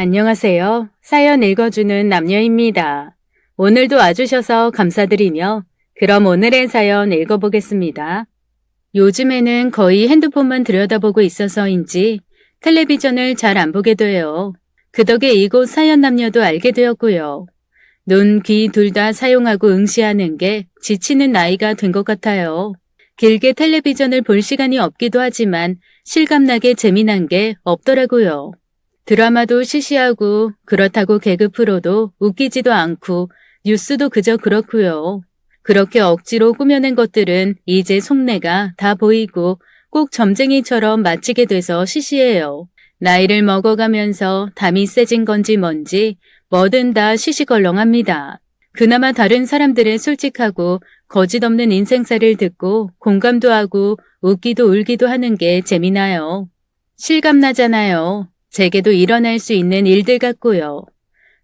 안녕하세요. 사연 읽어주는 남녀입니다. 오늘도 와주셔서 감사드리며 그럼 오늘의 사연 읽어보겠습니다. 요즘에는 거의 핸드폰만 들여다보고 있어서인지 텔레비전을 잘 안 보게 돼요. 그 덕에 이곳 사연 남녀도 알게 되었고요. 눈, 귀 둘 다 사용하고 응시하는 게 지치는 나이가 된 것 같아요. 길게 텔레비전을 볼 시간이 없기도 하지만 실감나게 재미난 게 없더라고요. 드라마도 시시하고 그렇다고 개그 프로도 웃기지도 않고 뉴스도 그저 그렇고요. 그렇게 억지로 꾸며낸 것들은 이제 속내가 다 보이고 꼭 점쟁이처럼 마치게 돼서 시시해요. 나이를 먹어가면서 담이 세진 건지 뭔지 뭐든 다 시시걸렁합니다. 그나마 다른 사람들의 솔직하고 거짓 없는 인생사를 듣고 공감도 하고 웃기도 울기도 하는 게 재미나요. 실감나잖아요. 제게도 일어날 수 있는 일들 같고요.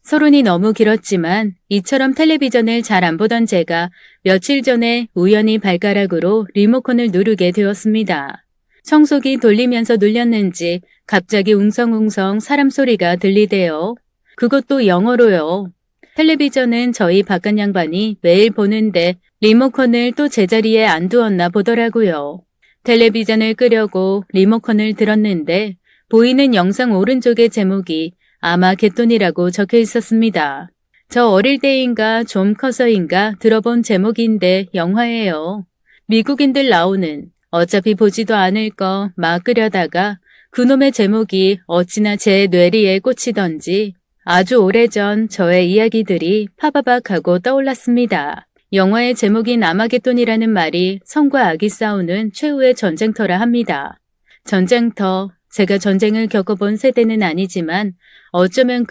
서론이 너무 길었지만 이처럼 텔레비전을 잘 안 보던 제가 며칠 전에 우연히 발가락으로 리모컨을 누르게 되었습니다. 청소기 돌리면서 눌렸는지 갑자기 웅성웅성 사람 소리가 들리대요. 그것도 영어로요. 텔레비전은 저희 바깥 양반이 매일 보는데 리모컨을 또 제자리에 안 두었나 보더라고요. 텔레비전을 끄려고 리모컨을 들었는데 보이는 영상 오른쪽의 제목이 아마겟돈이라고 적혀 있었습니다. 저 어릴 때인가 좀 커서인가 들어본 제목인데 영화예요. 미국인들 나오는 어차피 보지도 않을 거 막 끄려다가 그놈의 제목이 어찌나 제 뇌리에 꽂히던지 아주 오래전 저의 이야기들이 파바박 하고 떠올랐습니다. 영화의 제목인 아마겟돈이라는 말이 성과 악이 싸우는 최후의 전쟁터라 합니다. 전쟁터, 제가 전쟁을 겪어본 세대는 아니지만 어쩌면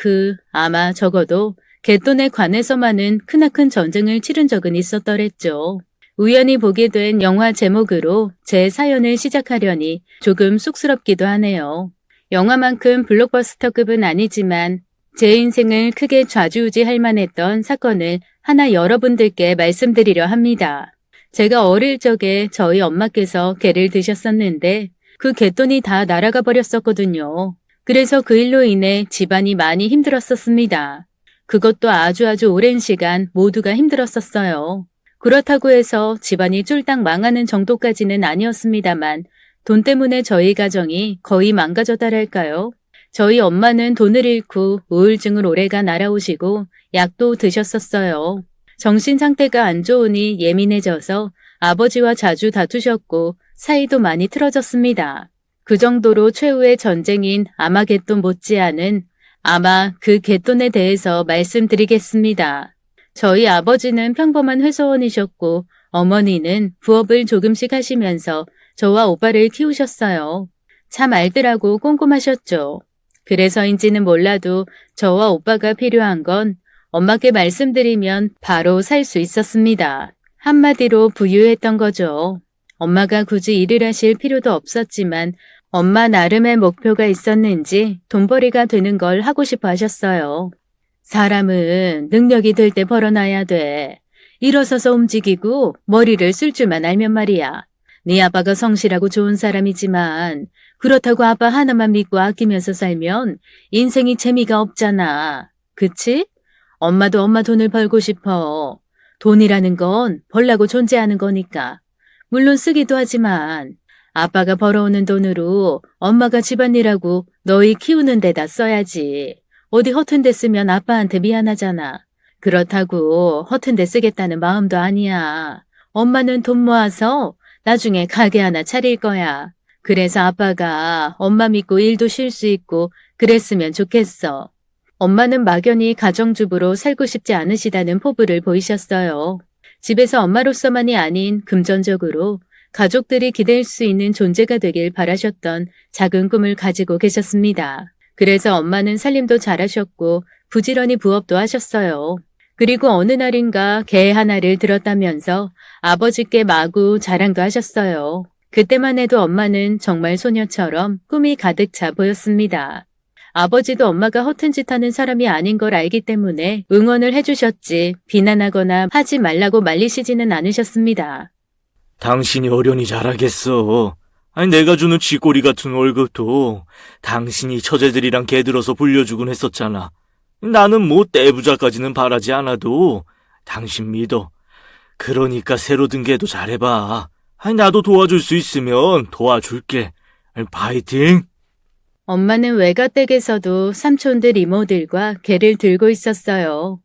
아마 적어도 갯돈에 관해서만은 크나큰 전쟁을 치른 적은 있었더랬죠. 우연히 보게 된 영화 제목으로 제 사연을 시작하려니 조금 쑥스럽기도 하네요. 영화만큼 블록버스터급은 아니지만 제 인생을 크게 좌지우지할 만했던 사건을 하나 여러분들께 말씀드리려 합니다. 제가 어릴 적에 저희 엄마께서 개를 드셨었는데 그 갯돈이 다 날아가 버렸었거든요. 그래서 그 일로 인해 집안이 많이 힘들었었습니다. 그것도 아주 오랜 시간 모두가 힘들었었어요. 그렇다고 해서 집안이 쫄딱 망하는 정도까지는 아니었습니다만 돈 때문에 저희 가정이 거의 망가졌다랄까요. 저희 엄마는 돈을 잃고 우울증을 오래간 알아오시고 약도 드셨었어요. 정신 상태가 안 좋으니 예민해져서 아버지와 자주 다투셨고 사이도 많이 틀어졌습니다. 그 정도로 최후의 전쟁인 아마겟돈 못지않은 아마 그 갯돈에 대해서 말씀드리겠습니다. 저희 아버지는 평범한 회사원이셨고 어머니는 부업을 조금씩 하시면서 저와 오빠를 키우셨어요. 참 알뜰하고 꼼꼼하셨죠. 그래서인지는 몰라도 저와 오빠가 필요한 건 엄마께 말씀드리면 바로 살 수 있었습니다. 한마디로 부유했던 거죠. 엄마가 굳이 일을 하실 필요도 없었지만 엄마 나름의 목표가 있었는지 돈벌이가 되는 걸 하고 싶어 하셨어요. 사람은 능력이 될 때 벌어놔야 돼. 일어서서 움직이고 머리를 쓸 줄만 알면 말이야. 네 아빠가 성실하고 좋은 사람이지만 그렇다고 아빠 하나만 믿고 아끼면서 살면 인생이 재미가 없잖아. 그치? 엄마도 엄마 돈을 벌고 싶어. 돈이라는 건 벌라고 존재하는 거니까. 물론 쓰기도 하지만 아빠가 벌어오는 돈으로 엄마가 집안일하고 너희 키우는 데다 써야지. 어디 허튼 데 쓰면 아빠한테 미안하잖아. 그렇다고 허튼 데 쓰겠다는 마음도 아니야. 엄마는 돈 모아서 나중에 가게 하나 차릴 거야. 그래서 아빠가 엄마 믿고 일도 쉴 수 있고 그랬으면 좋겠어. 엄마는 막연히 가정주부로 살고 싶지 않으시다는 포부를 보이셨어요. 집에서 엄마로서만이 아닌 금전적으로 가족들이 기댈 수 있는 존재가 되길 바라셨던 작은 꿈을 가지고 계셨습니다. 그래서 엄마는 살림도 잘하셨고 부지런히 부업도 하셨어요. 그리고 어느 날인가 개 하나를 들었다면서 아버지께 마구 자랑도 하셨어요. 그때만 해도 엄마는 정말 소녀처럼 꿈이 가득 차 보였습니다. 아버지도 엄마가 허튼 짓 하는 사람이 아닌 걸 알기 때문에 응원을 해주셨지 비난하거나 하지 말라고 말리시지는 않으셨습니다. 당신이 어련히 잘하겠어. 아니, 내가 주는 쥐꼬리 같은 월급도 당신이 처제들이랑 개들어서 불려주곤 했었잖아. 나는 뭐 떼부자까지는 바라지 않아도 당신 믿어. 그러니까 새로 든 개도 잘해봐. 아니, 나도 도와줄 수 있으면 도와줄게. 파이팅! 엄마는 외가댁에서도 삼촌들 이모들과 개를 들고 있었어요.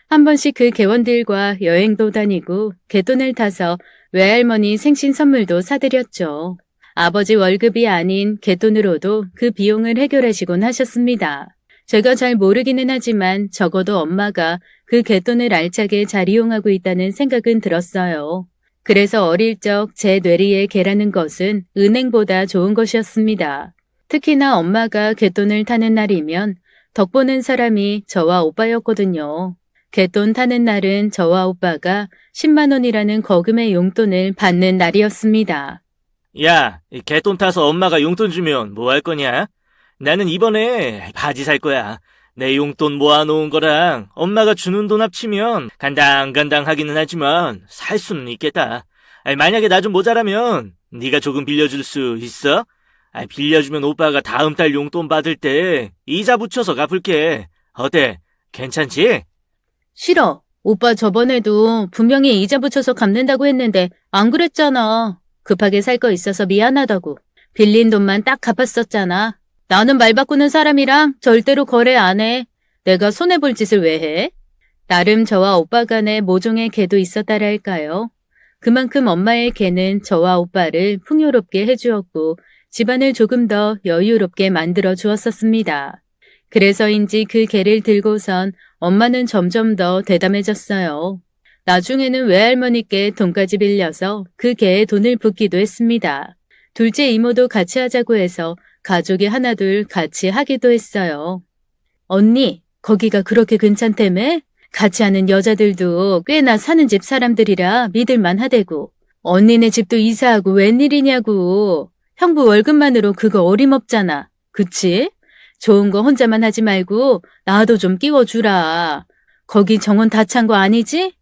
한 번씩 그 개원들과 여행도 다니고 개돈을 타서 외할머니 생신 선물도 사드렸죠. 아버지 월급이 아닌 개돈으로도 그 비용을 해결하시곤 하셨습니다. 제가 잘 모르기는 하지만 적어도 엄마가 그 개돈을 알차게 잘 이용하고 있다는 생각은 들었어요. 그래서 어릴 적 제 뇌리에 개라는 것은 은행보다 좋은 것이었습니다. 특히나 엄마가 개돈을 타는 날이면 덕보는 사람이 저와 오빠였거든요. 개돈 타는 날은 저와 오빠가 10만 원이라는 거금의 용돈을 받는 날이었습니다. 야, 이 개돈 타서 엄마가 용돈 주면 뭐 할 거냐? 나는 이번에 바지 살 거야. 내 용돈 모아놓은 거랑 엄마가 주는 돈 합치면 간당간당 하기는 하지만 살 수는 있겠다. 아니, 만약에 나 좀 모자라면 네가 조금 빌려줄 수 있어? 아니, 빌려주면 오빠가 다음 달 용돈 받을 때 이자 붙여서 갚을게. 어때? 괜찮지? 싫어. 오빠 저번에도 분명히 이자 붙여서 갚는다고 했는데 안 그랬잖아. 급하게 살 거 있어서 미안하다고. 빌린 돈만 딱 갚았었잖아. 나는 말 바꾸는 사람이랑 절대로 거래 안 해. 내가 손해볼 짓을 왜 해? 나름 저와 오빠 간에 모종의 개도 있었다랄까요. 그만큼 엄마의 개는 저와 오빠를 풍요롭게 해주었고 집안을 조금 더 여유롭게 만들어 주었었습니다. 그래서인지 그 개를 들고선 엄마는 점점 더 대담해졌어요. 나중에는 외할머니께 돈까지 빌려서 그 개의 돈을 붓기도 했습니다. 둘째 이모도 같이 하자고 해서 가족이 하나둘 같이 하기도 했어요. 언니, 거기가 그렇게 괜찮다며? 같이 하는 여자들도 꽤나 사는 집 사람들이라 믿을만 하대고. 언니네 집도 이사하고 웬일이냐고. 형부 월급만으로 그거 어림없잖아. 그치? 좋은 거 혼자만 하지 말고 나도 좀 끼워주라. 거기 정원 다 찬 거 아니지?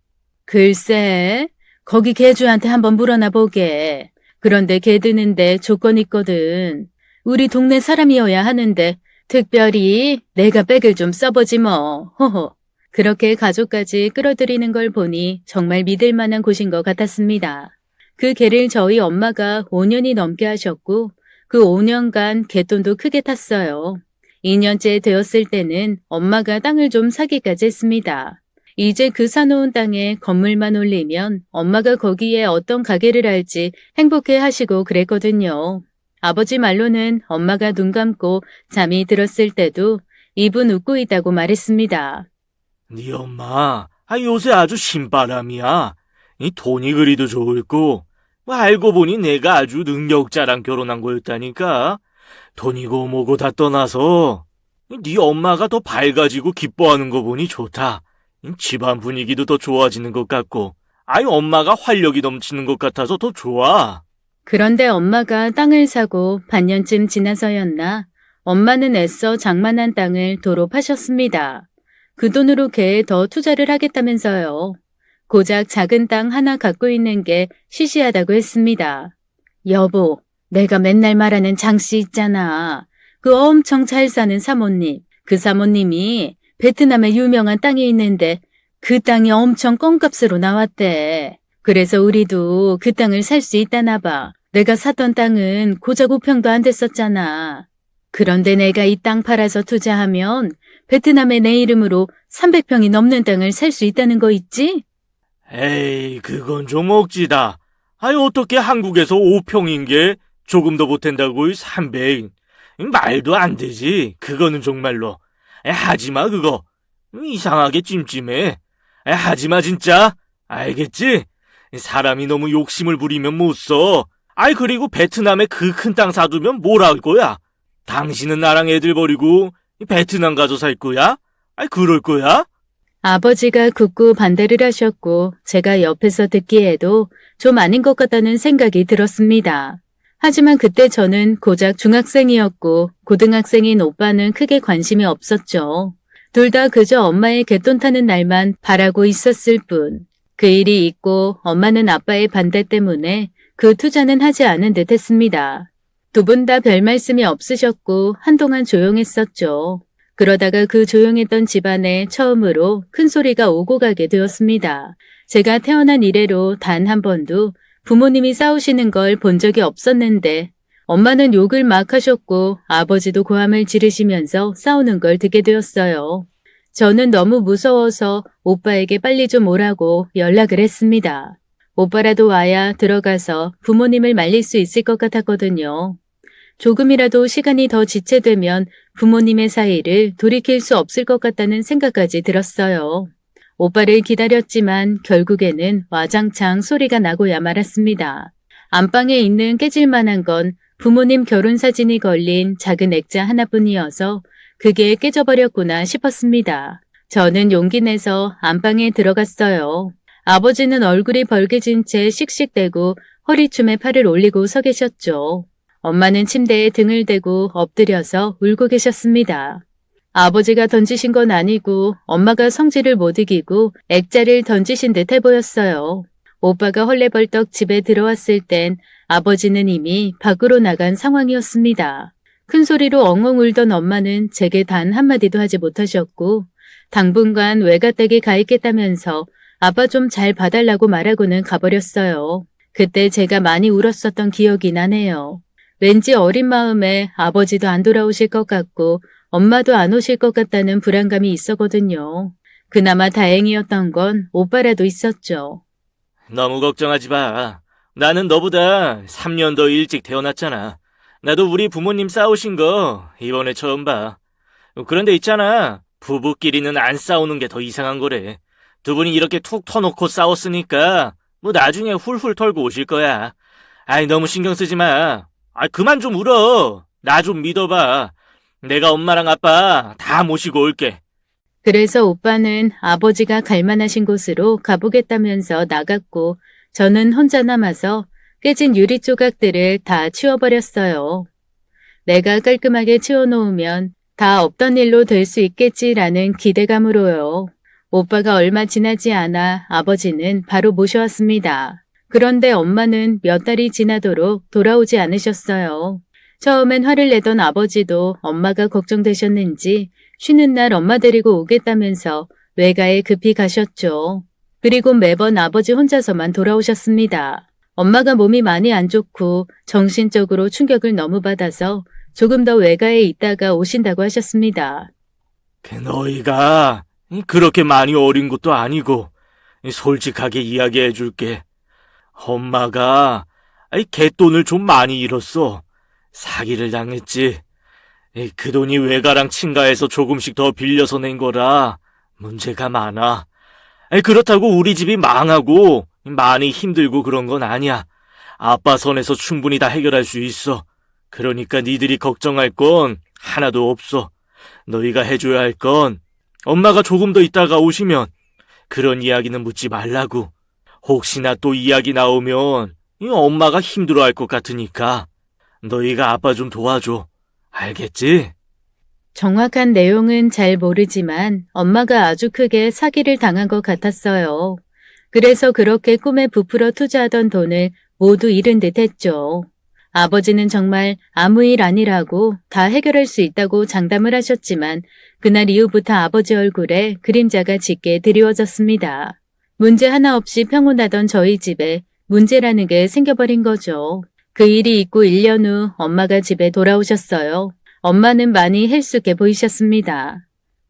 글쎄, 거기 개주한테 한번 물어나 보게. 그런데 개 드는데 조건 있거든. 우리 동네 사람이어야 하는데 특별히 내가 백을 좀 써보지 뭐. 호호. 그렇게 가족까지 끌어들이는 걸 보니 정말 믿을 만한 곳인 것 같았습니다. 그 개를 저희 엄마가 5년이 넘게 하셨고 그 5년간 개돈도 크게 탔어요. 2년째 되었을 때는 엄마가 땅을 좀 사기까지 했습니다. 이제 그 사놓은 땅에 건물만 올리면 엄마가 거기에 어떤 가게를 할지 행복해 하시고 그랬거든요. 아버지 말로는 엄마가 눈 감고 잠이 들었을 때도 입은 웃고 있다고 말했습니다. 네 엄마, 요새 아주 신바람이야. 이 돈이 그리도 좋을고, 알고 보니 내가 아주 능력자랑 결혼한 거였다니까. 돈이고 뭐고 다 떠나서 네 엄마가 더 밝아지고 기뻐하는 거 보니 좋다. 집안 분위기도 더 좋아지는 것 같고, 엄마가 활력이 넘치는 것 같아서 더 좋아. 그런데 엄마가 땅을 사고 반년쯤 지나서였나 엄마는 애써 장만한 땅을 도로 파셨습니다. 그 돈으로 개에 더 투자를 하겠다면서요. 고작 작은 땅 하나 갖고 있는 게 시시하다고 했습니다. 여보, 내가 맨날 말하는 장씨 있잖아. 그 엄청 잘 사는 사모님. 그 사모님이 베트남에 유명한 땅이 있는데 그 땅이 엄청 껌값으로 나왔대. 그래서 우리도 그 땅을 살 수 있다나 봐. 내가 사던 땅은 고작 5평도 안 됐었잖아. 그런데 내가 이 땅 팔아서 투자하면 베트남에 내 이름으로 300평이 넘는 땅을 살 수 있다는 거 있지? 에이, 그건 좀 억지다. 어떻게 한국에서 5평인 게 조금 더 보탠다고 300. 말도 안 되지. 그거는 정말로. 하지마, 그거. 이상하게 찜찜해. 하지마, 진짜. 알겠지? 사람이 너무 욕심을 부리면 못 써. 그리고 베트남에 그 큰 땅 사두면 뭘 할 거야? 당신은 나랑 애들 버리고 베트남 가서 살 거야? 그럴 거야? 아버지가 굳고 반대를 하셨고 제가 옆에서 듣기에도 좀 아닌 것 같다는 생각이 들었습니다. 하지만 그때 저는 고작 중학생이었고 고등학생인 오빠는 크게 관심이 없었죠. 둘 다 그저 엄마의 개돈 타는 날만 바라고 있었을 뿐. 그 일이 있고 엄마는 아빠의 반대 때문에 그 투자는 하지 않은 듯 했습니다. 두 분 다 별 말씀이 없으셨고 한동안 조용했었죠. 그러다가 그 조용했던 집안에 처음으로 큰 소리가 오고 가게 되었습니다. 제가 태어난 이래로 단 한 번도 부모님이 싸우시는 걸 본 적이 없었는데 엄마는 욕을 막 하셨고 아버지도 고함을 지르시면서 싸우는 걸 듣게 되었어요. 저는 너무 무서워서 오빠에게 빨리 좀 오라고 연락을 했습니다. 오빠라도 와야 들어가서 부모님을 말릴 수 있을 것 같았거든요. 조금이라도 시간이 더 지체되면 부모님의 사이를 돌이킬 수 없을 것 같다는 생각까지 들었어요. 오빠를 기다렸지만 결국에는 와장창 소리가 나고야 말았습니다. 안방에 있는 깨질만한 건 부모님 결혼 사진이 걸린 작은 액자 하나뿐이어서 그게 깨져버렸구나 싶었습니다. 저는 용기 내서 안방에 들어갔어요. 아버지는 얼굴이 벌개진 채 씩씩대고 허리춤에 팔을 올리고 서 계셨죠. 엄마는 침대에 등을 대고 엎드려서 울고 계셨습니다. 아버지가 던지신 건 아니고 엄마가 성질을 못 이기고 액자를 던지신 듯해 보였어요. 오빠가 헐레벌떡 집에 들어왔을 땐 아버지는 이미 밖으로 나간 상황이었습니다. 큰 소리로 엉엉 울던 엄마는 제게 단 한마디도 하지 못하셨고 당분간 외가댁에 가 있겠다면서 아빠 좀 잘 봐달라고 말하고는 가버렸어요. 그때 제가 많이 울었었던 기억이 나네요. 왠지 어린 마음에 아버지도 안 돌아오실 것 같고 엄마도 안 오실 것 같다는 불안감이 있었거든요. 그나마 다행이었던 건 오빠라도 있었죠. 너무 걱정하지 마. 나는 너보다 3년 더 일찍 태어났잖아. 나도 우리 부모님 싸우신 거 이번에 처음 봐. 그런데 있잖아. 부부끼리는 안 싸우는 게 더 이상한 거래. 두 분이 이렇게 툭 터놓고 싸웠으니까 뭐 나중에 훌훌 털고 오실 거야. 아이 너무 신경 쓰지 마. 그만 좀 울어. 나 좀 믿어봐. 내가 엄마랑 아빠 다 모시고 올게. 그래서 오빠는 아버지가 갈만하신 곳으로 가보겠다면서 나갔고 저는 혼자 남아서 깨진 유리 조각들을 다 치워버렸어요. 내가 깔끔하게 치워놓으면 다 없던 일로 될 수 있겠지라는 기대감으로요. 오빠가 얼마 지나지 않아 아버지는 바로 모셔왔습니다. 그런데 엄마는 몇 달이 지나도록 돌아오지 않으셨어요. 처음엔 화를 내던 아버지도 엄마가 걱정되셨는지 쉬는 날 엄마 데리고 오겠다면서 외가에 급히 가셨죠. 그리고 매번 아버지 혼자서만 돌아오셨습니다. 엄마가 몸이 많이 안 좋고 정신적으로 충격을 너무 받아서 조금 더 외가에 있다가 오신다고 하셨습니다. 너희가 그렇게 많이 어린 것도 아니고 솔직하게 이야기해 줄게. 엄마가 갯돈을 좀 많이 잃었어. 사기를 당했지. 그 돈이 외가랑 친가에서 조금씩 더 빌려서 낸 거라 문제가 많아. 그렇다고 우리 집이 망하고 많이 힘들고 그런 건 아니야. 아빠 선에서 충분히 다 해결할 수 있어. 그러니까 니들이 걱정할 건 하나도 없어. 너희가 해줘야 할 건 엄마가 조금 더 있다가 오시면 그런 이야기는 묻지 말라고. 혹시나 또 이야기 나오면 엄마가 힘들어할 것 같으니까 너희가 아빠 좀 도와줘. 알겠지? 정확한 내용은 잘 모르지만 엄마가 아주 크게 사기를 당한 것 같았어요. 그래서 그렇게 꿈에 부풀어 투자하던 돈을 모두 잃은 듯 했죠. 아버지는 정말 아무 일 아니라고 다 해결할 수 있다고 장담을 하셨지만 그날 이후부터 아버지 얼굴에 그림자가 짙게 드리워졌습니다. 문제 하나 없이 평온하던 저희 집에 문제라는 게 생겨버린 거죠. 그 일이 있고 1년 후 엄마가 집에 돌아오셨어요. 엄마는 많이 헬쑥해 보이셨습니다.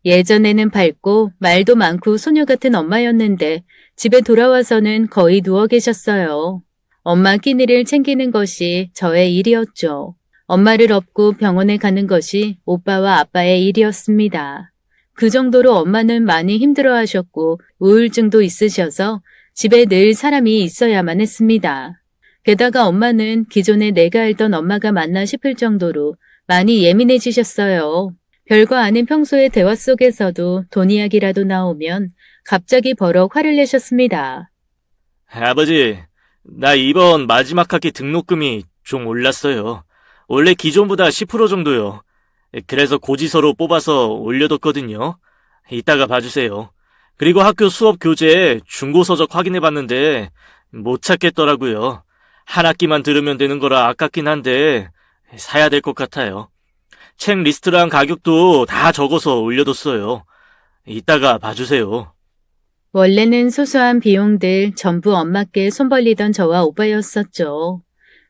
예전에는 밝고 말도 많고 소녀 같은 엄마였는데 집에 돌아와서는 거의 누워 계셨어요. 엄마 끼니를 챙기는 것이 저의 일이었죠. 엄마를 업고 병원에 가는 것이 오빠와 아빠의 일이었습니다. 그 정도로 엄마는 많이 힘들어하셨고 우울증도 있으셔서 집에 늘 사람이 있어야만 했습니다. 게다가 엄마는 기존에 내가 알던 엄마가 맞나 싶을 정도로 많이 예민해지셨어요. 별거 아닌 평소의 대화 속에서도 돈 이야기라도 나오면 갑자기 버럭 화를 내셨습니다. 아버지, 나 이번 마지막 학기 등록금이 좀 올랐어요. 원래 기존보다 10% 정도요. 그래서 고지서로 뽑아서 올려뒀거든요. 이따가 봐주세요. 그리고 학교 수업 교재 중고서적 확인해봤는데 못 찾겠더라고요. 한 학기만 들으면 되는 거라 아깝긴 한데 사야 될 것 같아요. 책 리스트랑 가격도 다 적어서 올려뒀어요. 이따가 봐주세요. 원래는 소소한 비용들 전부 엄마께 손 벌리던 저와 오빠였었죠.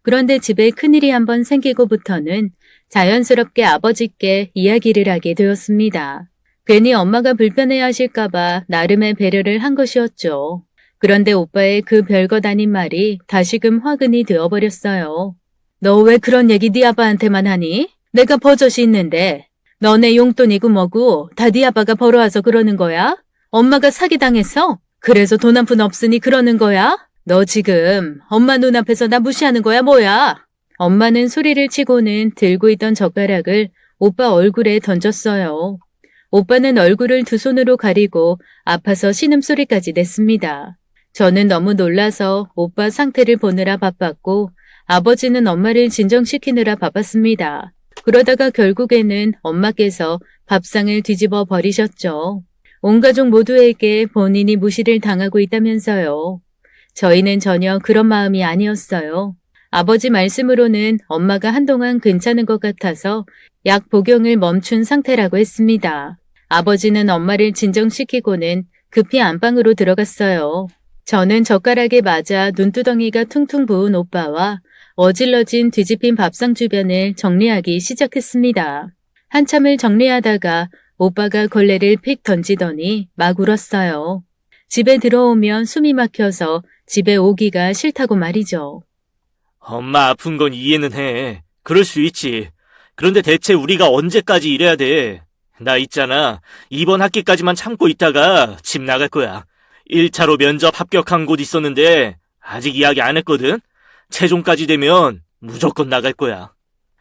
그런데 집에 큰일이 한번 생기고부터는 자연스럽게 아버지께 이야기를 하게 되었습니다. 괜히 엄마가 불편해 하실까봐 나름의 배려를 한 것이었죠. 그런데 오빠의 그 별것 아닌 말이 다시금 화근이 되어버렸어요. 너 왜 그런 얘기 네 아빠한테만 하니? 내가 버젓이 있는데. 너네 용돈이고 뭐고 다 네 아빠가 벌어와서 그러는 거야? 엄마가 사기당했어? 그래서 돈 한 푼 없으니 그러는 거야? 너 지금 엄마 눈앞에서 나 무시하는 거야 뭐야? 엄마는 소리를 치고는 들고 있던 젓가락을 오빠 얼굴에 던졌어요. 오빠는 얼굴을 두 손으로 가리고 아파서 신음소리까지 냈습니다. 저는 너무 놀라서 오빠 상태를 보느라 바빴고 아버지는 엄마를 진정시키느라 바빴습니다. 그러다가 결국에는 엄마께서 밥상을 뒤집어 버리셨죠. 온 가족 모두에게 본인이 무시를 당하고 있다면서요. 저희는 전혀 그런 마음이 아니었어요. 아버지 말씀으로는 엄마가 한동안 괜찮은 것 같아서 약 복용을 멈춘 상태라고 했습니다. 아버지는 엄마를 진정시키고는 급히 안방으로 들어갔어요. 저는 젓가락에 맞아 눈두덩이가 퉁퉁 부은 오빠와 어질러진 뒤집힌 밥상 주변을 정리하기 시작했습니다. 한참을 정리하다가 오빠가 걸레를 픽 던지더니 막 울었어요. 집에 들어오면 숨이 막혀서 집에 오기가 싫다고 말이죠. 엄마 아픈 건 이해는 해. 그럴 수 있지. 그런데 대체 우리가 언제까지 이래야 돼? 나 있잖아. 이번 학기까지만 참고 있다가 집 나갈 거야. 1차로 면접 합격한 곳 있었는데 아직 이야기 안 했거든? 최종까지 되면 무조건 나갈 거야.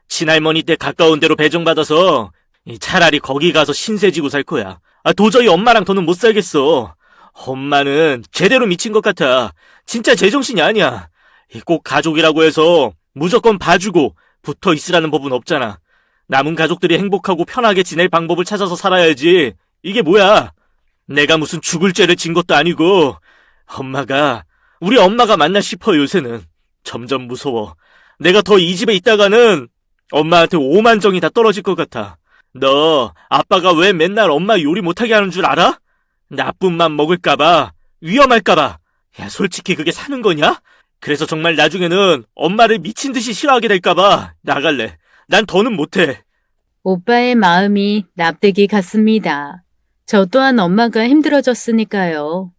친할머니 댁 가까운 데로 배정받아서 차라리 거기 가서 신세 지고 살 거야. 도저히 엄마랑 더는 못 살겠어. 엄마는 제대로 미친 것 같아. 진짜 제정신이 아니야. 꼭 가족이라고 해서 무조건 봐주고 붙어 있으라는 법은 없잖아. 남은 가족들이 행복하고 편하게 지낼 방법을 찾아서 살아야지. 이게 뭐야? 내가 무슨 죽을 죄를 진 것도 아니고 우리 엄마가 맞나 싶어 요새는. 점점 무서워. 내가 더 이 집에 있다가는 엄마한테 오만정이 다 떨어질 것 같아. 너 아빠가 왜 맨날 엄마 요리 못하게 하는 줄 알아? 나쁜 맘 먹을까봐, 위험할까봐. 야, 솔직히 그게 사는 거냐? 그래서 정말 나중에는 엄마를 미친 듯이 싫어하게 될까봐 나갈래. 난 더는 못해. 오빠의 마음이 납득이 갔습니다. 저 또한 엄마가 힘들어졌으니까요.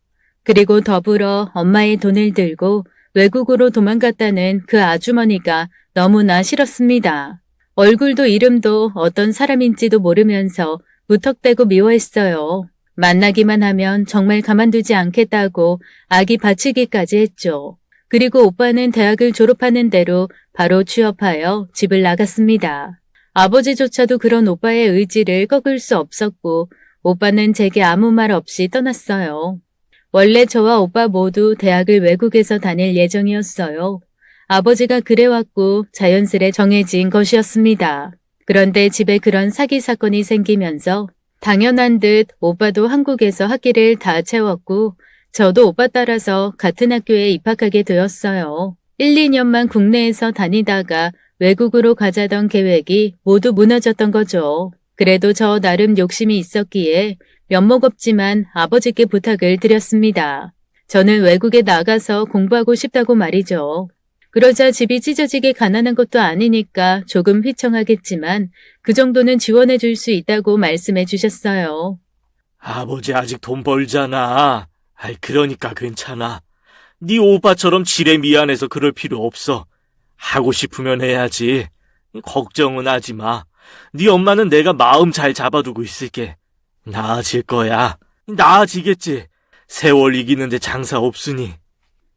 그리고 더불어 엄마의 돈을 들고 외국으로 도망갔다는 그 아주머니가 너무나 싫었습니다. 얼굴도 이름도 어떤 사람인지도 모르면서 무턱대고 미워했어요. 만나기만 하면 정말 가만두지 않겠다고 아기 바치기까지 했죠. 그리고 오빠는 대학을 졸업하는 대로 바로 취업하여 집을 나갔습니다. 아버지조차도 그런 오빠의 의지를 꺾을 수 없었고 오빠는 제게 아무 말 없이 떠났어요. 원래 저와 오빠 모두 대학을 외국에서 다닐 예정이었어요. 아버지가 그래왔고 자연스레 정해진 것이었습니다. 그런데 집에 그런 사기 사건이 생기면서 당연한 듯 오빠도 한국에서 학기를 다 채웠고 저도 오빠 따라서 같은 학교에 입학하게 되었어요. 1, 2년만 국내에서 다니다가 외국으로 가자던 계획이 모두 무너졌던 거죠. 그래도 저 나름 욕심이 있었기에 면목 없지만 아버지께 부탁을 드렸습니다. 저는 외국에 나가서 공부하고 싶다고 말이죠. 그러자 집이 찢어지게 가난한 것도 아니니까 조금 휘청하겠지만 그 정도는 지원해 줄 수 있다고 말씀해 주셨어요. 아버지 아직 돈 벌잖아. 그러니까 괜찮아. 네 오빠처럼 지레 미안해서 그럴 필요 없어. 하고 싶으면 해야지. 걱정은 하지 마. 네 엄마는 내가 마음 잘 잡아두고 있을게. 나아질 거야. 나아지겠지. 세월 이기는데 장사 없으니.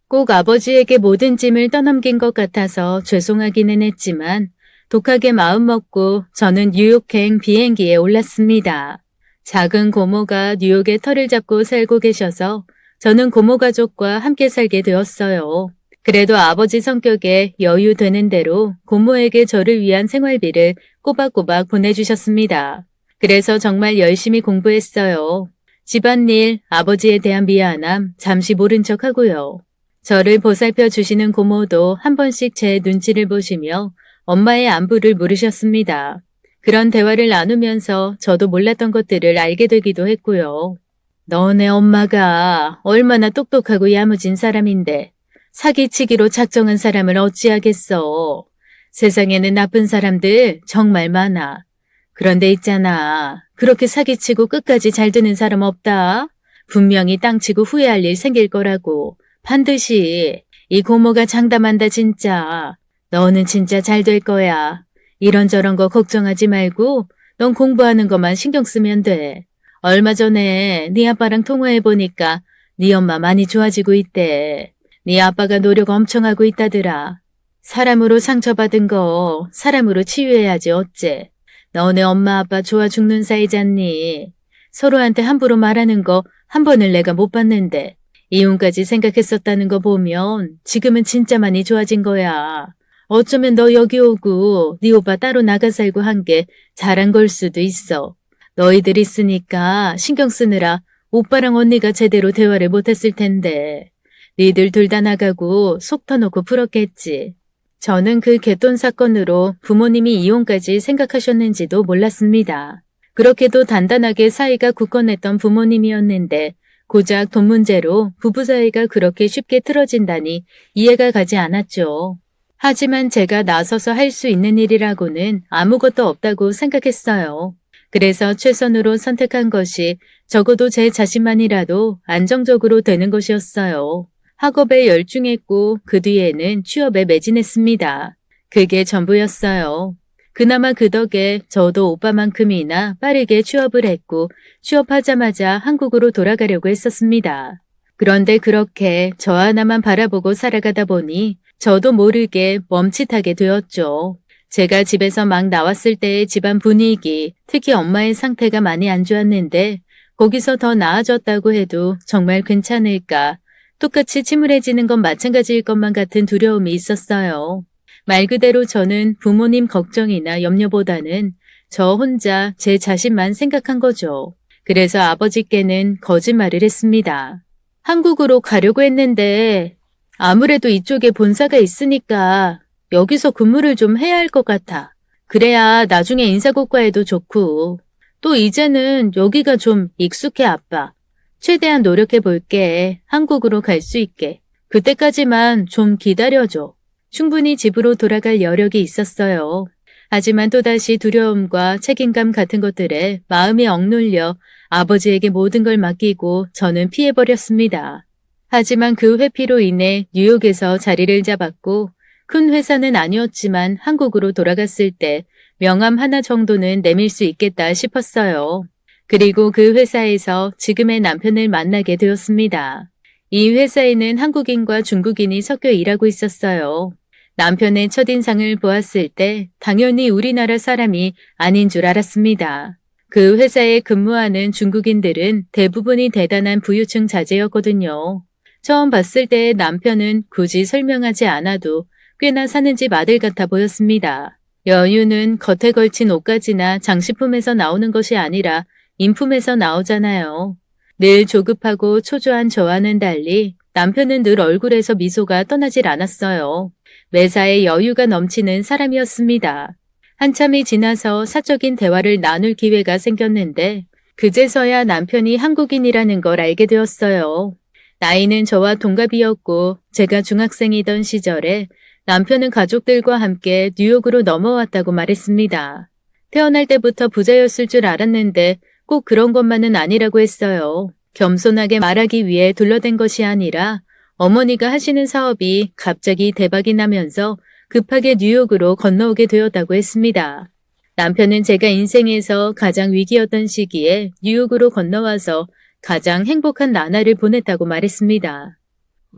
꼭 아버지에게 모든 짐을 떠넘긴 것 같아서 죄송하기는 했지만 독하게 마음먹고 저는 뉴욕행 비행기에 올랐습니다. 작은 고모가 뉴욕에 터를 잡고 살고 계셔서 저는 고모 가족과 함께 살게 되었어요. 그래도 아버지 성격에 여유 되는 대로 고모에게 저를 위한 생활비를 꼬박꼬박 보내주셨습니다. 그래서 정말 열심히 공부했어요. 집안일, 아버지에 대한 미안함 잠시 모른 척하고요. 저를 보살펴 주시는 고모도 한 번씩 제 눈치를 보시며 엄마의 안부를 물으셨습니다. 그런 대화를 나누면서 저도 몰랐던 것들을 알게 되기도 했고요. 너네 엄마가 얼마나 똑똑하고 야무진 사람인데 사기치기로 작정한 사람을 어찌하겠어. 세상에는 나쁜 사람들 정말 많아. 그런데 있잖아. 그렇게 사기치고 끝까지 잘 되는 사람 없다. 분명히 땅치고 후회할 일 생길 거라고. 반드시. 이 고모가 장담한다 진짜. 너는 진짜 잘 될 거야. 이런저런 거 걱정하지 말고 넌 공부하는 것만 신경 쓰면 돼. 얼마 전에 네 아빠랑 통화해보니까 네 엄마 많이 좋아지고 있대. 네 아빠가 노력 엄청 하고 있다더라. 사람으로 상처받은 거 사람으로 치유해야지 어째. 너네 엄마 아빠 좋아 죽는 사이잖니. 서로한테 함부로 말하는 거 한 번을 내가 못 봤는데 이혼까지 생각했었다는 거 보면 지금은 진짜 많이 좋아진 거야. 어쩌면 너 여기 오고 네 오빠 따로 나가 살고 한 게 잘한 걸 수도 있어. 너희들 있으니까 신경 쓰느라 오빠랑 언니가 제대로 대화를 못했을 텐데 니들 둘 다 나가고 속 터놓고 풀었겠지. 저는 그 갯돈 사건으로 부모님이 이혼까지 생각하셨는지도 몰랐습니다. 그렇게도 단단하게 사이가 굳건했던 부모님이었는데 고작 돈 문제로 부부 사이가 그렇게 쉽게 틀어진다니 이해가 가지 않았죠. 하지만 제가 나서서 할 수 있는 일이라고는 아무것도 없다고 생각했어요. 그래서 최선으로 선택한 것이 적어도 제 자신만이라도 안정적으로 되는 것이었어요. 학업에 열중했고 그 뒤에는 취업에 매진했습니다. 그게 전부였어요. 그나마 그 덕에 저도 오빠만큼이나 빠르게 취업을 했고 취업하자마자 한국으로 돌아가려고 했었습니다. 그런데 그렇게 저 하나만 바라보고 살아가다 보니 저도 모르게 멈칫하게 되었죠. 제가 집에서 막 나왔을 때의 집안 분위기, 특히 엄마의 상태가 많이 안 좋았는데 거기서 더 나아졌다고 해도 정말 괜찮을까? 똑같이 침울해지는 건 마찬가지일 것만 같은 두려움이 있었어요. 말 그대로 저는 부모님 걱정이나 염려보다는 저 혼자 제 자신만 생각한 거죠. 그래서 아버지께는 거짓말을 했습니다. 한국으로 가려고 했는데 아무래도 이쪽에 본사가 있으니까 여기서 근무를 좀 해야 할 것 같아. 그래야 나중에 인사고과에도 좋고. 또 이제는 여기가 좀 익숙해 아빠. 최대한 노력해 볼게. 한국으로 갈 수 있게. 그때까지만 좀 기다려줘. 충분히 집으로 돌아갈 여력이 있었어요. 하지만 또다시 두려움과 책임감 같은 것들에 마음이 억눌려 아버지에게 모든 걸 맡기고 저는 피해버렸습니다. 하지만 그 회피로 인해 뉴욕에서 자리를 잡았고 큰 회사는 아니었지만 한국으로 돌아갔을 때 명함 하나 정도는 내밀 수 있겠다 싶었어요. 그리고 그 회사에서 지금의 남편을 만나게 되었습니다. 이 회사에는 한국인과 중국인이 섞여 일하고 있었어요. 남편의 첫인상을 보았을 때 당연히 우리나라 사람이 아닌 줄 알았습니다. 그 회사에 근무하는 중국인들은 대부분이 대단한 부유층 자제였거든요. 처음 봤을 때 남편은 굳이 설명하지 않아도 꽤나 사는 집 아들 같아 보였습니다. 여유는 겉에 걸친 옷가지나 장식품에서 나오는 것이 아니라 인품에서 나오잖아요. 늘 조급하고 초조한 저와는 달리 남편은 늘 얼굴에서 미소가 떠나질 않았어요. 매사에 여유가 넘치는 사람이었습니다. 한참이 지나서 사적인 대화를 나눌 기회가 생겼는데 그제서야 남편이 한국인이라는 걸 알게 되었어요. 나이는 저와 동갑이었고 제가 중학생이던 시절에 남편은 가족들과 함께 뉴욕으로 넘어왔다고 말했습니다. 태어날 때부터 부자였을 줄 알았는데 꼭 그런 것만은 아니라고 했어요. 겸손하게 말하기 위해 둘러댄 것이 아니라 어머니가 하시는 사업이 갑자기 대박이 나면서 급하게 뉴욕으로 건너오게 되었다고 했습니다. 남편은 제가 인생에서 가장 위기였던 시기에 뉴욕으로 건너와서 가장 행복한 나날을 보냈다고 말했습니다.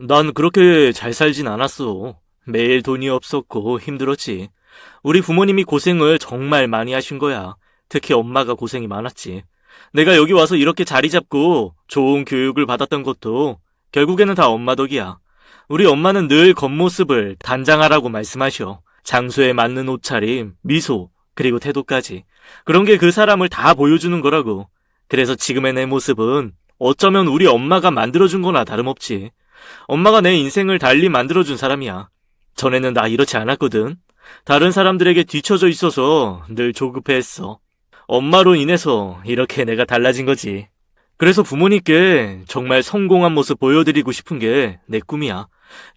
난 그렇게 잘 살진 않았어. 매일 돈이 없었고 힘들었지. 우리 부모님이 고생을 정말 많이 하신 거야. 특히 엄마가 고생이 많았지. 내가 여기 와서 이렇게 자리 잡고 좋은 교육을 받았던 것도 결국에는 다 엄마 덕이야. 우리 엄마는 늘 겉모습을 단장하라고 말씀하셔. 장소에 맞는 옷차림, 미소, 그리고 태도까지. 그런 게 그 사람을 다 보여주는 거라고. 그래서 지금의 내 모습은 어쩌면 우리 엄마가 만들어준 거나 다름없지. 엄마가 내 인생을 달리 만들어준 사람이야. 전에는 나 이렇지 않았거든. 다른 사람들에게 뒤처져 있어서 늘 조급해했어. 엄마로 인해서 이렇게 내가 달라진 거지. 그래서 부모님께 정말 성공한 모습 보여드리고 싶은 게 내 꿈이야.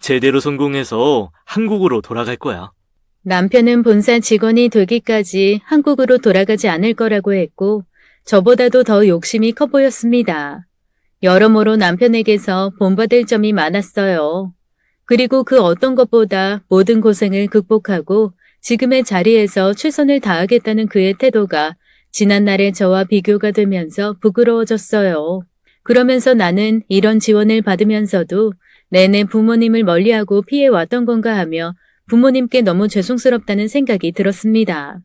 제대로 성공해서 한국으로 돌아갈 거야. 남편은 본사 직원이 되기까지 한국으로 돌아가지 않을 거라고 했고, 저보다도 더 욕심이 커 보였습니다. 여러모로 남편에게서 본받을 점이 많았어요. 그리고 그 어떤 것보다 모든 고생을 극복하고 지금의 자리에서 최선을 다하겠다는 그의 태도가 지난날의 저와 비교가 되면서 부끄러워졌어요. 그러면서 나는 이런 지원을 받으면서도 내내 부모님을 멀리하고 피해왔던 건가 하며 부모님께 너무 죄송스럽다는 생각이 들었습니다.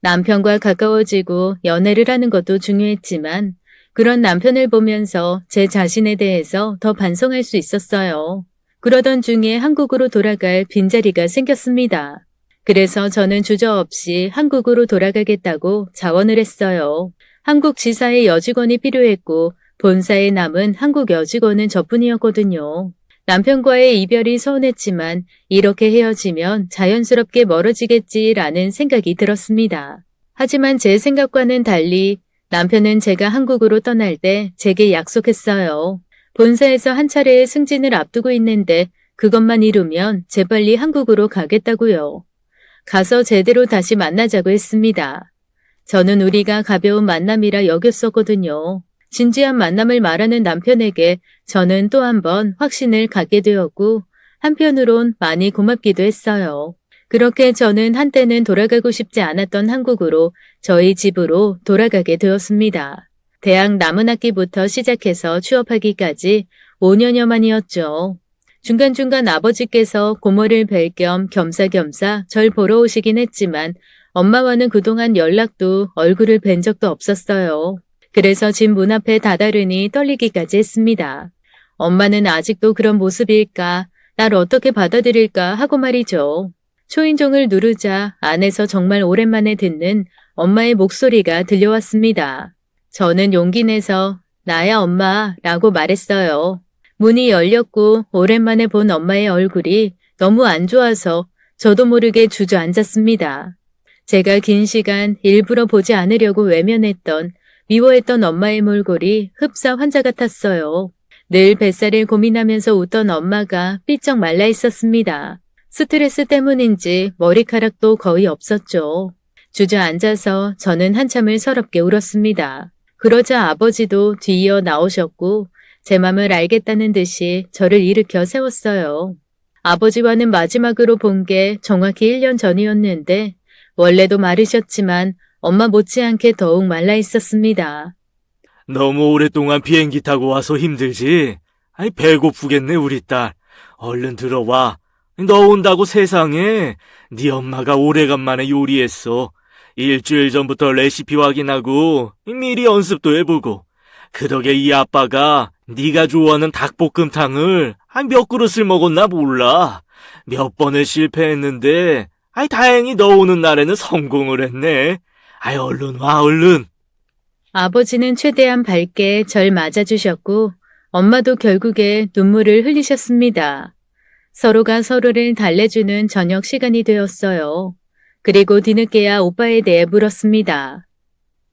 남편과 가까워지고 연애를 하는 것도 중요했지만 그런 남편을 보면서 제 자신에 대해서 더 반성할 수 있었어요. 그러던 중에 한국으로 돌아갈 빈자리가 생겼습니다. 그래서 저는 주저없이 한국으로 돌아가겠다고 자원을 했어요. 한국 지사의 여직원이 필요했고 본사에 남은 한국 여직원은 저뿐이었거든요. 남편과의 이별이 서운했지만 이렇게 헤어지면 자연스럽게 멀어지겠지라는 생각이 들었습니다. 하지만 제 생각과는 달리 남편은 제가 한국으로 떠날 때 제게 약속했어요. 본사에서 한 차례의 승진을 앞두고 있는데 그것만 이루면 재빨리 한국으로 가겠다고요. 가서 제대로 다시 만나자고 했습니다. 저는 우리가 가벼운 만남이라 여겼었거든요. 진지한 만남을 말하는 남편에게 저는 또 한 번 확신을 갖게 되었고 한편으론 많이 고맙기도 했어요. 그렇게 저는 한때는 돌아가고 싶지 않았던 한국으로 저희 집으로 돌아가게 되었습니다. 대학 남은 학기부터 시작해서 취업하기까지 5년여 만이었죠. 중간중간 아버지께서 고모를 뵐 겸 겸사겸사 절 보러 오시긴 했지만 엄마와는 그동안 연락도 얼굴을 뵌 적도 없었어요. 그래서 집 문 앞에 다다르니 떨리기까지 했습니다. 엄마는 아직도 그런 모습일까, 날 어떻게 받아들일까 하고 말이죠. 초인종을 누르자 안에서 정말 오랜만에 듣는 엄마의 목소리가 들려왔습니다. 저는 용기 내서 나야 엄마 라고 말했어요. 문이 열렸고 오랜만에 본 엄마의 얼굴이 너무 안 좋아서 저도 모르게 주저앉았습니다. 제가 긴 시간 일부러 보지 않으려고 외면했던 미워했던 엄마의 몰골이 흡사 환자 같았어요. 늘 뱃살을 고민하면서 웃던 엄마가 삐쩍 말라 있었습니다. 스트레스 때문인지 머리카락도 거의 없었죠. 주저앉아서 저는 한참을 서럽게 울었습니다. 그러자 아버지도 뒤이어 나오셨고 제 맘을 알겠다는 듯이 저를 일으켜 세웠어요. 아버지와는 마지막으로 본 게 정확히 1년 전이었는데 원래도 마르셨지만 엄마 못지않게 더욱 말라 있었습니다. 너무 오랫동안 비행기 타고 와서 힘들지? 아이, 배고프겠네, 우리 딸. 얼른 들어와. 너 온다고 세상에 네 엄마가 오래간만에 요리했어. 일주일 전부터 레시피 확인하고 미리 연습도 해보고. 그 덕에 이 아빠가 네가 좋아하는 닭볶음탕을 몇 그릇을 먹었나 몰라. 몇 번을 실패했는데 다행히 너 오는 날에는 성공을 했네. 얼른 와, 얼른. 아버지는 최대한 밝게 절 맞아주셨고 엄마도 결국에 눈물을 흘리셨습니다. 서로가 서로를 달래주는 저녁 시간이 되었어요. 그리고 뒤늦게야 오빠에 대해 물었습니다.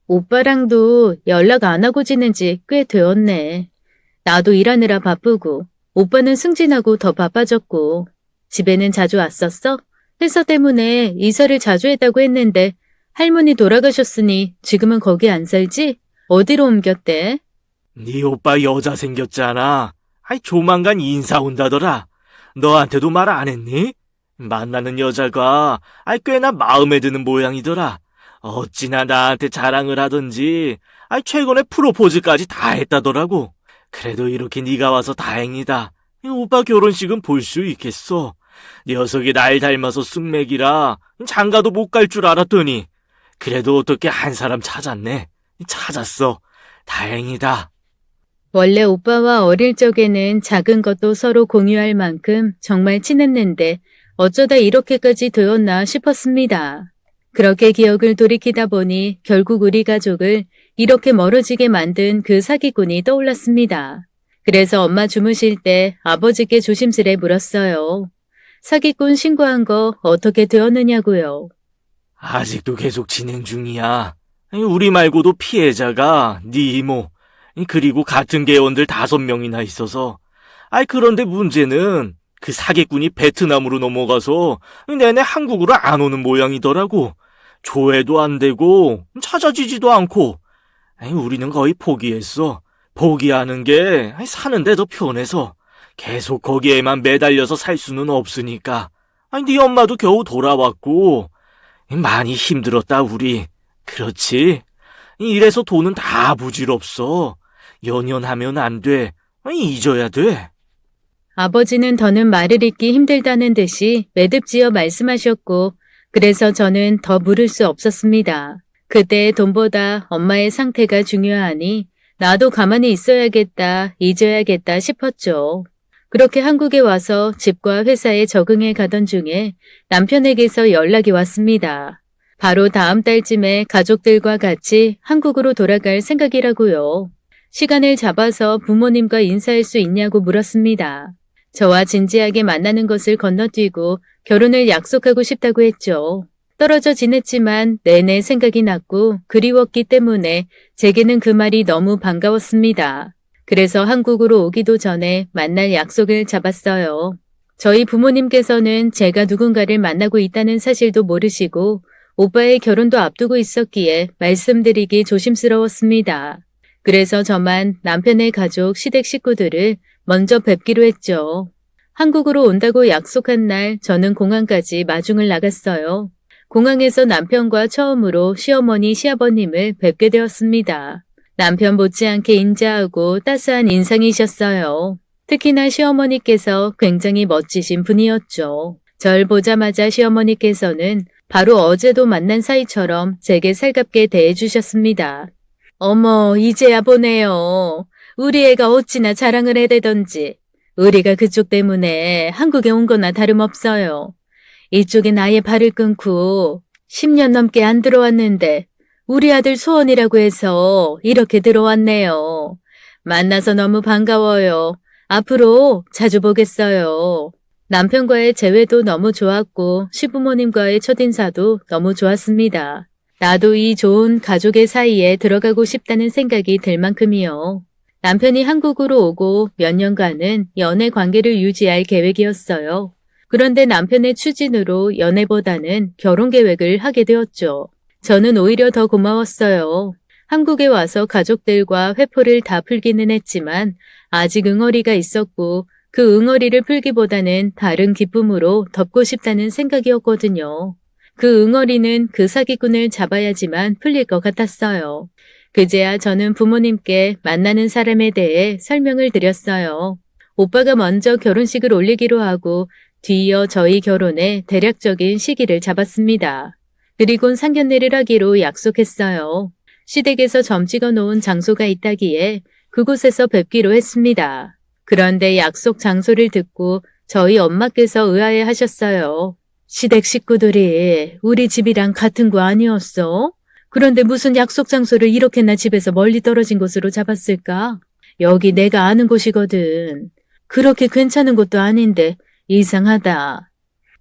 오빠랑도 연락 안 하고 지낸 지 꽤 되었네. 나도 일하느라 바쁘고 오빠는 승진하고 더 바빠졌고 집에는 자주 왔었어? 회사 때문에 이사를 자주 했다고 했는데 할머니 돌아가셨으니 지금은 거기 안 살지? 어디로 옮겼대? 네 오빠 여자 생겼잖아. 조만간 인사 온다더라. 너한테도 말 안 했니? 만나는 여자가 꽤나 마음에 드는 모양이더라. 어찌나 나한테 자랑을 하던지 최근에 프로포즈까지 다 했다더라고. 그래도 이렇게 네가 와서 다행이다. 오빠 결혼식은 볼 수 있겠어. 녀석이 날 닮아서 쑥맥이라 장가도 못 갈 줄 알았더니 그래도 어떻게 한 사람 찾았네. 찾았어. 다행이다. 원래 오빠와 어릴 적에는 작은 것도 서로 공유할 만큼 정말 친했는데 어쩌다 이렇게까지 되었나 싶었습니다. 그렇게 기억을 돌이키다 보니 결국 우리 가족을 이렇게 멀어지게 만든 그 사기꾼이 떠올랐습니다. 그래서 엄마 주무실 때 아버지께 조심스레 물었어요. 사기꾼 신고한 거 어떻게 되었느냐고요. 아직도 계속 진행 중이야. 우리 말고도 피해자가 네 이모, 그리고 같은 계원들 5명이나 있어서. 그런데 문제는 그 사기꾼이 베트남으로 넘어가서 내내 한국으로 안 오는 모양이더라고. 조회도 안 되고 찾아지지도 않고. 우리는 거의 포기했어. 포기하는 게 사는데 더 편해서. 계속 거기에만 매달려서 살 수는 없으니까. 네 엄마도 겨우 돌아왔고. 많이 힘들었다 우리. 그렇지? 이래서 돈은 다 부질없어. 연연하면 안 돼. 잊어야 돼. 아버지는 더는 말을 잇기 힘들다는 듯이 매듭지어 말씀하셨고, 그래서 저는 더 물을 수 없었습니다. 그때 돈보다 엄마의 상태가 중요하니 나도 가만히 있어야겠다, 잊어야겠다 싶었죠. 그렇게 한국에 와서 집과 회사에 적응해 가던 중에 남편에게서 연락이 왔습니다. 바로 다음 달쯤에 가족들과 같이 한국으로 돌아갈 생각이라고요. 시간을 잡아서 부모님과 인사할 수 있냐고 물었습니다. 저와 진지하게 만나는 것을 건너뛰고 결혼을 약속하고 싶다고 했죠. 떨어져 지냈지만 내내 생각이 났고 그리웠기 때문에 제게는 그 말이 너무 반가웠습니다. 그래서 한국으로 오기도 전에 만날 약속을 잡았어요. 저희 부모님께서는 제가 누군가를 만나고 있다는 사실도 모르시고 오빠의 결혼도 앞두고 있었기에 말씀드리기 조심스러웠습니다. 그래서 저만 남편의 가족 시댁 식구들을 먼저 뵙기로 했죠. 한국으로 온다고 약속한 날 저는 공항까지 마중을 나갔어요. 공항에서 남편과 처음으로 시어머니, 시아버님을 뵙게 되었습니다. 남편 못지않게 인자하고 따스한 인상이셨어요. 특히나 시어머니께서 굉장히 멋지신 분이었죠. 절 보자마자 시어머니께서는 바로 어제도 만난 사이처럼 제게 살갑게 대해주셨습니다. 어머, 이제야 보네요. 우리 애가 어찌나 자랑을 해대던지. 우리가 그쪽 때문에 한국에 온 거나 다름없어요. 이쪽에 나의 발을 끊고 10년 넘게 안 들어왔는데 우리 아들 소원이라고 해서 이렇게 들어왔네요. 만나서 너무 반가워요. 앞으로 자주 보겠어요. 남편과의 재회도 너무 좋았고 시부모님과의 첫인사도 너무 좋았습니다. 나도 이 좋은 가족의 사이에 들어가고 싶다는 생각이 들 만큼이요. 남편이 한국으로 오고 몇 년간은 연애 관계를 유지할 계획이었어요. 그런데 남편의 추진으로 연애보다는 결혼 계획을 하게 되었죠. 저는 오히려 더 고마웠어요. 한국에 와서 가족들과 회포를 다 풀기는 했지만 아직 응어리가 있었고 그 응어리를 풀기보다는 다른 기쁨으로 덮고 싶다는 생각이었거든요. 그 응어리는 그 사기꾼을 잡아야지만 풀릴 것 같았어요. 그제야 저는 부모님께 만나는 사람에 대해 설명을 드렸어요. 오빠가 먼저 결혼식을 올리기로 하고 뒤이어 저희 결혼에 대략적인 시기를 잡았습니다. 그리곤 상견례를 하기로 약속했어요. 시댁에서 점 찍어 놓은 장소가 있다기에 그곳에서 뵙기로 했습니다. 그런데 약속 장소를 듣고 저희 엄마께서 의아해 하셨어요. 시댁 식구들이 우리 집이랑 같은 거 아니었어? 그런데 무슨 약속 장소를 이렇게나 집에서 멀리 떨어진 곳으로 잡았을까? 여기 내가 아는 곳이거든. 그렇게 괜찮은 곳도 아닌데 이상하다.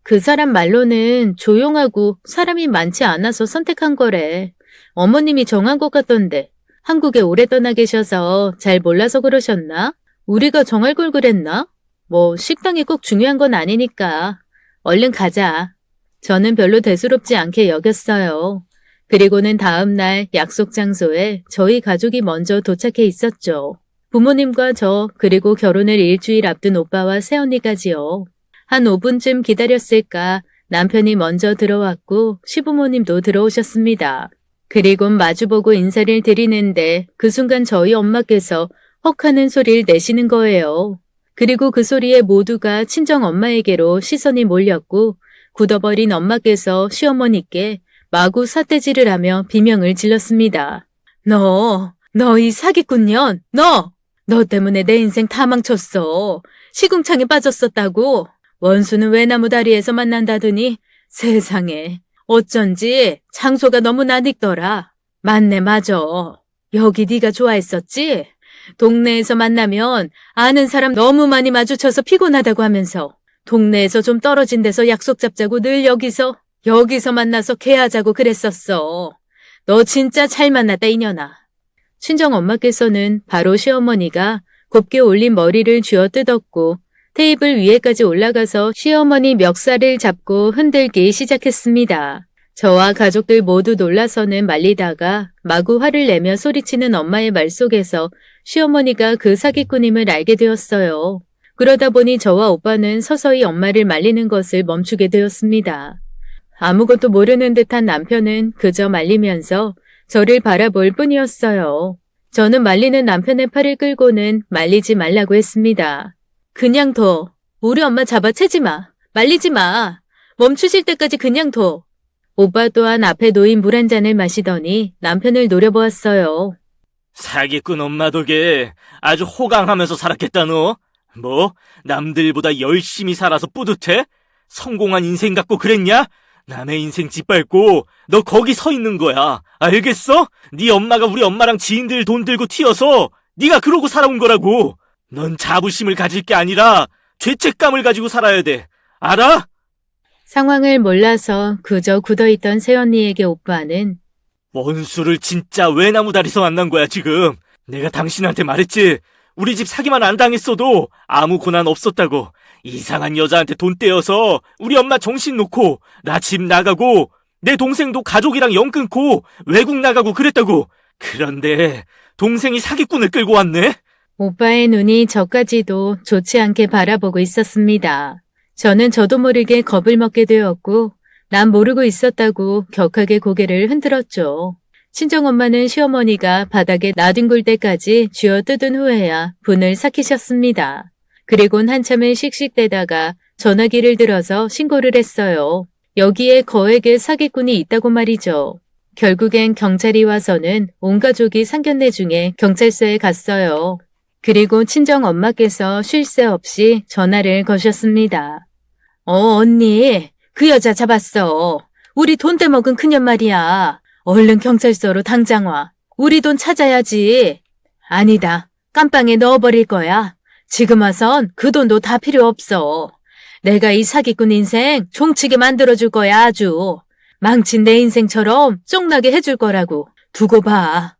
그 사람 말로는 조용하고 사람이 많지 않아서 선택한 거래. 어머님이 정한 것 같던데 한국에 오래 떠나 계셔서 잘 몰라서 그러셨나? 우리가 정할 걸 그랬나? 뭐 식당이 꼭 중요한 건 아니니까. 얼른 가자. 저는 별로 대수롭지 않게 여겼어요. 그리고는 다음 날 약속 장소에 저희 가족이 먼저 도착해 있었죠. 부모님과 저 그리고 결혼을 일주일 앞둔 오빠와 새언니까지요. 한 5분쯤 기다렸을까 남편이 먼저 들어왔고 시부모님도 들어오셨습니다. 그리곤 마주보고 인사를 드리는데 그 순간 저희 엄마께서 헉하는 소리를 내시는 거예요. 그리고 그 소리에 모두가 친정 엄마에게로 시선이 몰렸고 굳어버린 엄마께서 시어머니께 마구 삿대질을 하며 비명을 질렀습니다. 너 이 사기꾼년, 너 때문에 내 인생 다 망쳤어. 시궁창에 빠졌었다고. 원수는 외나무 다리에서 만난다더니 세상에 어쩐지 장소가 너무 낯익더라. 맞네 맞아. 여기 네가 좋아했었지? 동네에서 만나면 아는 사람 너무 많이 마주쳐서 피곤하다고 하면서 동네에서 좀 떨어진 데서 약속 잡자고 늘 여기서 만나서 개하자고 그랬었어. 너 진짜 잘 만났다 이년아. 친정 엄마께서는 바로 시어머니가 곱게 올린 머리를 쥐어뜯었고 테이블 위에까지 올라가서 시어머니 멱살을 잡고 흔들기 시작했습니다. 저와 가족들 모두 놀라서는 말리다가 마구 화를 내며 소리치는 엄마의 말 속에서 시어머니가 그 사기꾼임을 알게 되었어요. 그러다 보니 저와 오빠는 서서히 엄마를 말리는 것을 멈추게 되었습니다. 아무것도 모르는 듯한 남편은 그저 말리면서 저를 바라볼 뿐이었어요. 저는 말리는 남편의 팔을 끌고는 말리지 말라고 했습니다. 그냥 둬. 우리 엄마 잡아채지 마. 말리지 마. 멈추실 때까지 그냥 둬. 오빠 또한 앞에 놓인 물 한 잔을 마시더니 남편을 노려보았어요. 사기꾼 엄마 덕에 아주 호강하면서 살았겠다 너. 뭐 남들보다 열심히 살아서 뿌듯해? 성공한 인생 갖고 그랬냐? 남의 인생 짓밟고 너 거기 서 있는 거야. 알겠어? 네 엄마가 우리 엄마랑 지인들 돈 들고 튀어서 네가 그러고 살아온 거라고. 넌 자부심을 가질 게 아니라 죄책감을 가지고 살아야 돼. 알아? 상황을 몰라서 그저 굳어있던 새언니에게 오빠는 원수를 진짜 외나무다리서 만난 거야 지금. 내가 당신한테 말했지. 우리 집 사기만 안 당했어도 아무 고난 없었다고. 이상한 여자한테 돈 떼어서 우리 엄마 정신 놓고 나 집 나가고 내 동생도 가족이랑 연 끊고 외국 나가고 그랬다고. 그런데 동생이 사기꾼을 끌고 왔네. 오빠의 눈이 저까지도 좋지 않게 바라보고 있었습니다. 저는 저도 모르게 겁을 먹게 되었고 난 모르고 있었다고 격하게 고개를 흔들었죠. 친정엄마는 시어머니가 바닥에 나뒹굴 때까지 쥐어뜯은 후에야 분을 삭히셨습니다. 그리곤 한참을 씩씩대다가 전화기를 들어서 신고를 했어요. 여기에 거액의 사기꾼이 있다고 말이죠. 결국엔 경찰이 와서는 온 가족이 상견례 중에 경찰서에 갔어요. 그리고 친정엄마께서 쉴 새 없이 전화를 거셨습니다. 언니, 그 여자 잡았어. 우리 돈 떼먹은 그년 말이야. 얼른 경찰서로 당장 와. 우리 돈 찾아야지. 아니다. 깜빵에 넣어버릴 거야. 지금 와선 그 돈도 다 필요 없어. 내가 이 사기꾼 인생 종치게 만들어줄 거야 아주. 망친 내 인생처럼 쫑나게 해줄 거라고. 두고 봐.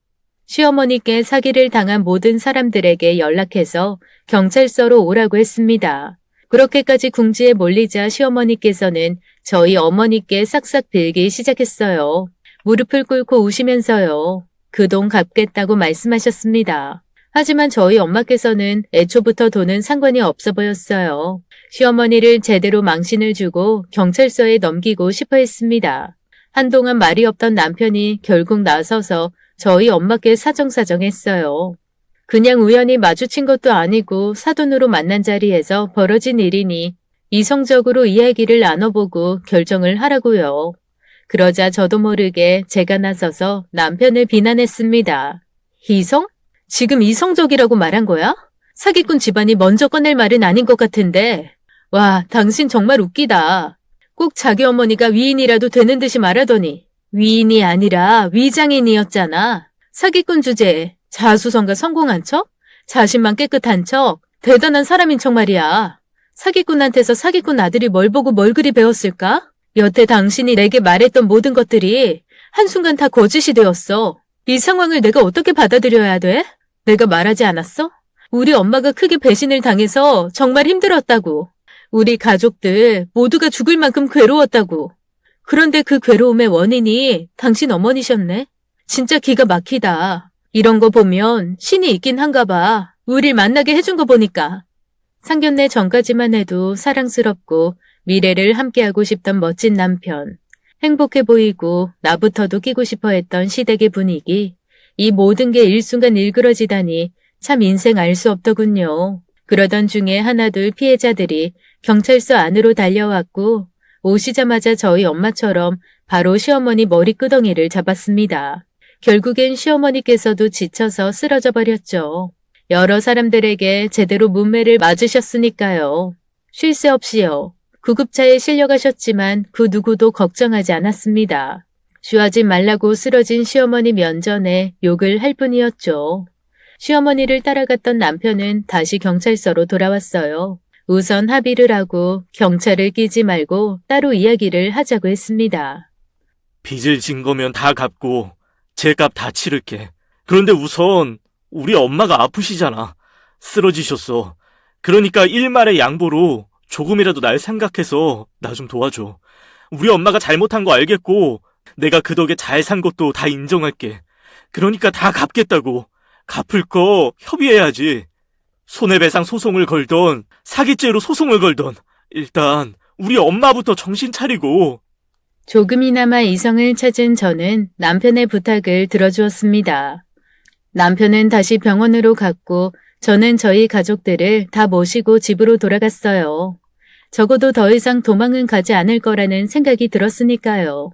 시어머니께 사기를 당한 모든 사람들에게 연락해서 경찰서로 오라고 했습니다. 그렇게까지 궁지에 몰리자 시어머니께서는 저희 어머니께 싹싹 빌기 시작했어요. 무릎을 꿇고 우시면서요. 그 돈 갚겠다고 말씀하셨습니다. 하지만 저희 엄마께서는 애초부터 돈은 상관이 없어 보였어요. 시어머니를 제대로 망신을 주고 경찰서에 넘기고 싶어 했습니다. 한동안 말이 없던 남편이 결국 나서서 저희 엄마께 사정사정했어요. 그냥 우연히 마주친 것도 아니고 사돈으로 만난 자리에서 벌어진 일이니 이성적으로 이야기를 나눠보고 결정을 하라고요. 그러자 저도 모르게 제가 나서서 남편을 비난했습니다. 이성? 지금 이성적이라고 말한 거야? 사기꾼 집안이 먼저 꺼낼 말은 아닌 것 같은데. 와, 당신 정말 웃기다. 꼭 자기 어머니가 위인이라도 되는 듯이 말하더니 위인이 아니라 위장인이었잖아. 사기꾼 주제에 자수성가 성공한 척? 자신만 깨끗한 척? 대단한 사람인 척 말이야. 사기꾼한테서 사기꾼 아들이 뭘 보고 뭘 그리 배웠을까? 여태 당신이 내게 말했던 모든 것들이 한순간 다 거짓이 되었어. 이 상황을 내가 어떻게 받아들여야 돼? 내가 말하지 않았어? 우리 엄마가 크게 배신을 당해서 정말 힘들었다고. 우리 가족들 모두가 죽을 만큼 괴로웠다고. 그런데 그 괴로움의 원인이 당신 어머니셨네. 진짜 기가 막히다. 이런 거 보면 신이 있긴 한가 봐. 우릴 만나게 해준 거 보니까. 상견례 전까지만 해도 사랑스럽고 미래를 함께하고 싶던 멋진 남편. 행복해 보이고 나부터도 끼고 싶어 했던 시댁의 분위기. 이 모든 게 일순간 일그러지다니 참 인생 알 수 없더군요. 그러던 중에 하나둘 피해자들이 경찰서 안으로 달려왔고 오시자마자 저희 엄마처럼 바로 시어머니 머리끄덩이를 잡았습니다. 결국엔 시어머니께서도 지쳐서 쓰러져 버렸죠. 여러 사람들에게 제대로 문매를 맞으셨으니까요. 쉴 새 없이요. 구급차에 실려가셨지만 그 누구도 걱정하지 않았습니다. 쉬하지 말라고 쓰러진 시어머니 면전에 욕을 할 뿐이었죠. 시어머니를 따라갔던 남편은 다시 경찰서로 돌아왔어요. 우선 합의를 하고 경찰을 끼지 말고 따로 이야기를 하자고 했습니다. 빚을 진 거면 다 갚고 제값 다 치를게. 그런데 우선 우리 엄마가 아프시잖아. 쓰러지셨어. 그러니까 일말의 양보로 조금이라도 날 생각해서 나 좀 도와줘. 우리 엄마가 잘못한 거 알겠고 내가 그 덕에 잘 산 것도 다 인정할게. 그러니까 다 갚겠다고. 갚을 거 협의해야지. 손해배상 소송을 걸던 사기죄로 소송을 걸던 일단 우리 엄마부터 정신 차리고. 조금이나마 이성을 찾은 저는 남편의 부탁을 들어주었습니다. 남편은 다시 병원으로 갔고 저는 저희 가족들을 다 모시고 집으로 돌아갔어요. 적어도 더 이상 도망은 가지 않을 거라는 생각이 들었으니까요.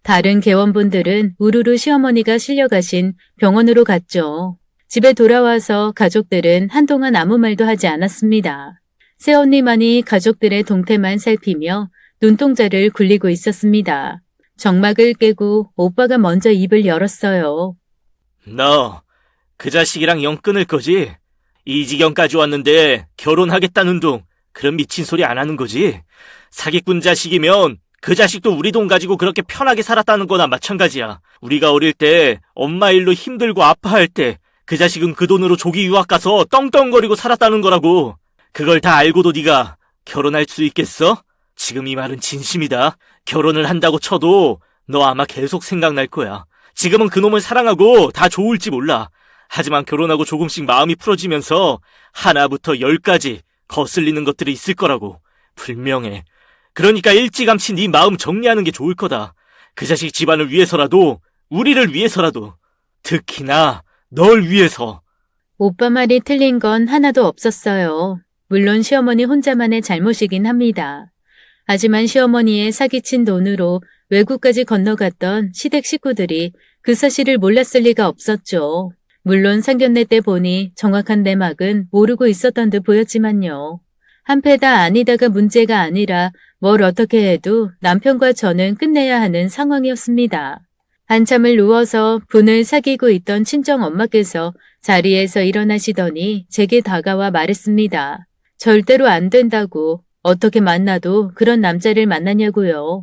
다른 개원분들은 우르르 시어머니가 실려가신 병원으로 갔죠. 집에 돌아와서 가족들은 한동안 아무 말도 하지 않았습니다. 새언니만이 가족들의 동태만 살피며 눈동자를 굴리고 있었습니다. 정막을 깨고 오빠가 먼저 입을 열었어요. 너 그 자식이랑 영 끊을 거지? 이 지경까지 왔는데 결혼하겠다는 둥 그런 미친 소리 안 하는 거지? 사기꾼 자식이면 그 자식도 우리 돈 가지고 그렇게 편하게 살았다는 거나 마찬가지야. 우리가 어릴 때 엄마 일로 힘들고 아파할 때 그 자식은 그 돈으로 조기 유학 가서 떵떵거리고 살았다는 거라고. 그걸 다 알고도 네가 결혼할 수 있겠어? 지금 이 말은 진심이다. 결혼을 한다고 쳐도 너 아마 계속 생각날 거야. 지금은 그놈을 사랑하고 다 좋을지 몰라. 하지만 결혼하고 조금씩 마음이 풀어지면서 하나부터 10까지 거슬리는 것들이 있을 거라고. 분명해. 그러니까 일찌감치 네 마음 정리하는 게 좋을 거다. 그 자식 집안을 위해서라도 우리를 위해서라도 특히나 널 위해서. 오빠 말이 틀린 건 하나도 없었어요. 물론 시어머니 혼자만의 잘못이긴 합니다. 하지만 시어머니의 사기친 돈으로 외국까지 건너갔던 시댁 식구들이 그 사실을 몰랐을 리가 없었죠. 물론 상견례 때 보니 정확한 내막은 모르고 있었던 듯 보였지만요. 한패다 아니다가 문제가 아니라 뭘 어떻게 해도 남편과 저는 끝내야 하는 상황이었습니다. 한참을 누워서 분을 사귀고 있던 친정 엄마께서 자리에서 일어나시더니 제게 다가와 말했습니다. 절대로 안 된다고. 어떻게 만나도 그런 남자를 만나냐고요.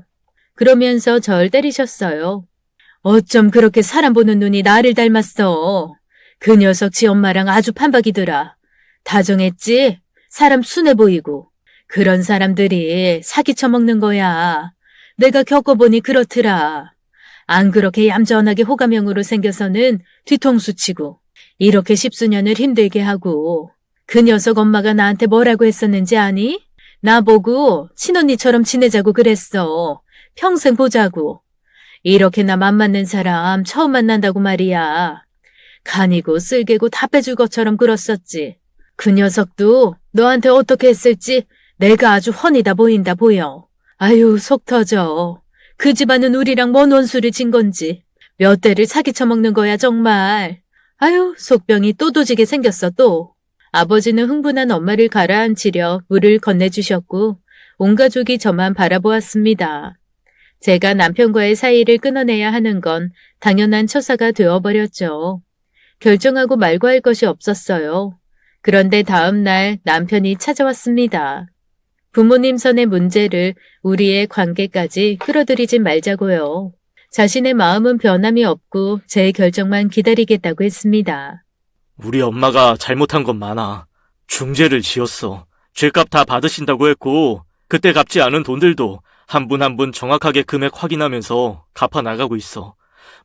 그러면서 절 때리셨어요. 어쩜 그렇게 사람 보는 눈이 나를 닮았어. 그 녀석 지 엄마랑 아주 판박이더라. 다정했지? 사람 순해 보이고. 그런 사람들이 사기 쳐먹는 거야. 내가 겪어보니 그렇더라. 안 그렇게 얌전하게 호감형으로 생겨서는 뒤통수 치고 이렇게 십수년을 힘들게 하고. 그 녀석 엄마가 나한테 뭐라고 했었는지 아니? 나보고 친언니처럼 지내자고 그랬어. 평생 보자고. 이렇게나 맘 맞는 사람 처음 만난다고 말이야. 간이고 쓸개고 다 빼줄 것처럼 굴었었지. 그 녀석도 너한테 어떻게 했을지 내가 아주 훤히 다 보인다 보여. 아유 속 터져. 그 집안은 우리랑 뭔 원수를 진 건지 몇 대를 사기쳐먹는 거야 정말. 아유 속병이 또 도지게 생겼어 또. 아버지는 흥분한 엄마를 가라앉히려 물을 건네주셨고 온 가족이 저만 바라보았습니다. 제가 남편과의 사이를 끊어내야 하는 건 당연한 처사가 되어버렸죠. 결정하고 말고 할 것이 없었어요. 그런데 다음 날 남편이 찾아왔습니다. 부모님 선의 문제를 우리의 관계까지 끌어들이지 말자고요. 자신의 마음은 변함이 없고 제 결정만 기다리겠다고 했습니다. 우리 엄마가 잘못한 건 많아. 중죄를 지었어. 죄값 다 받으신다고 했고 그때 갚지 않은 돈들도 한 분 한 분 정확하게 금액 확인하면서 갚아 나가고 있어.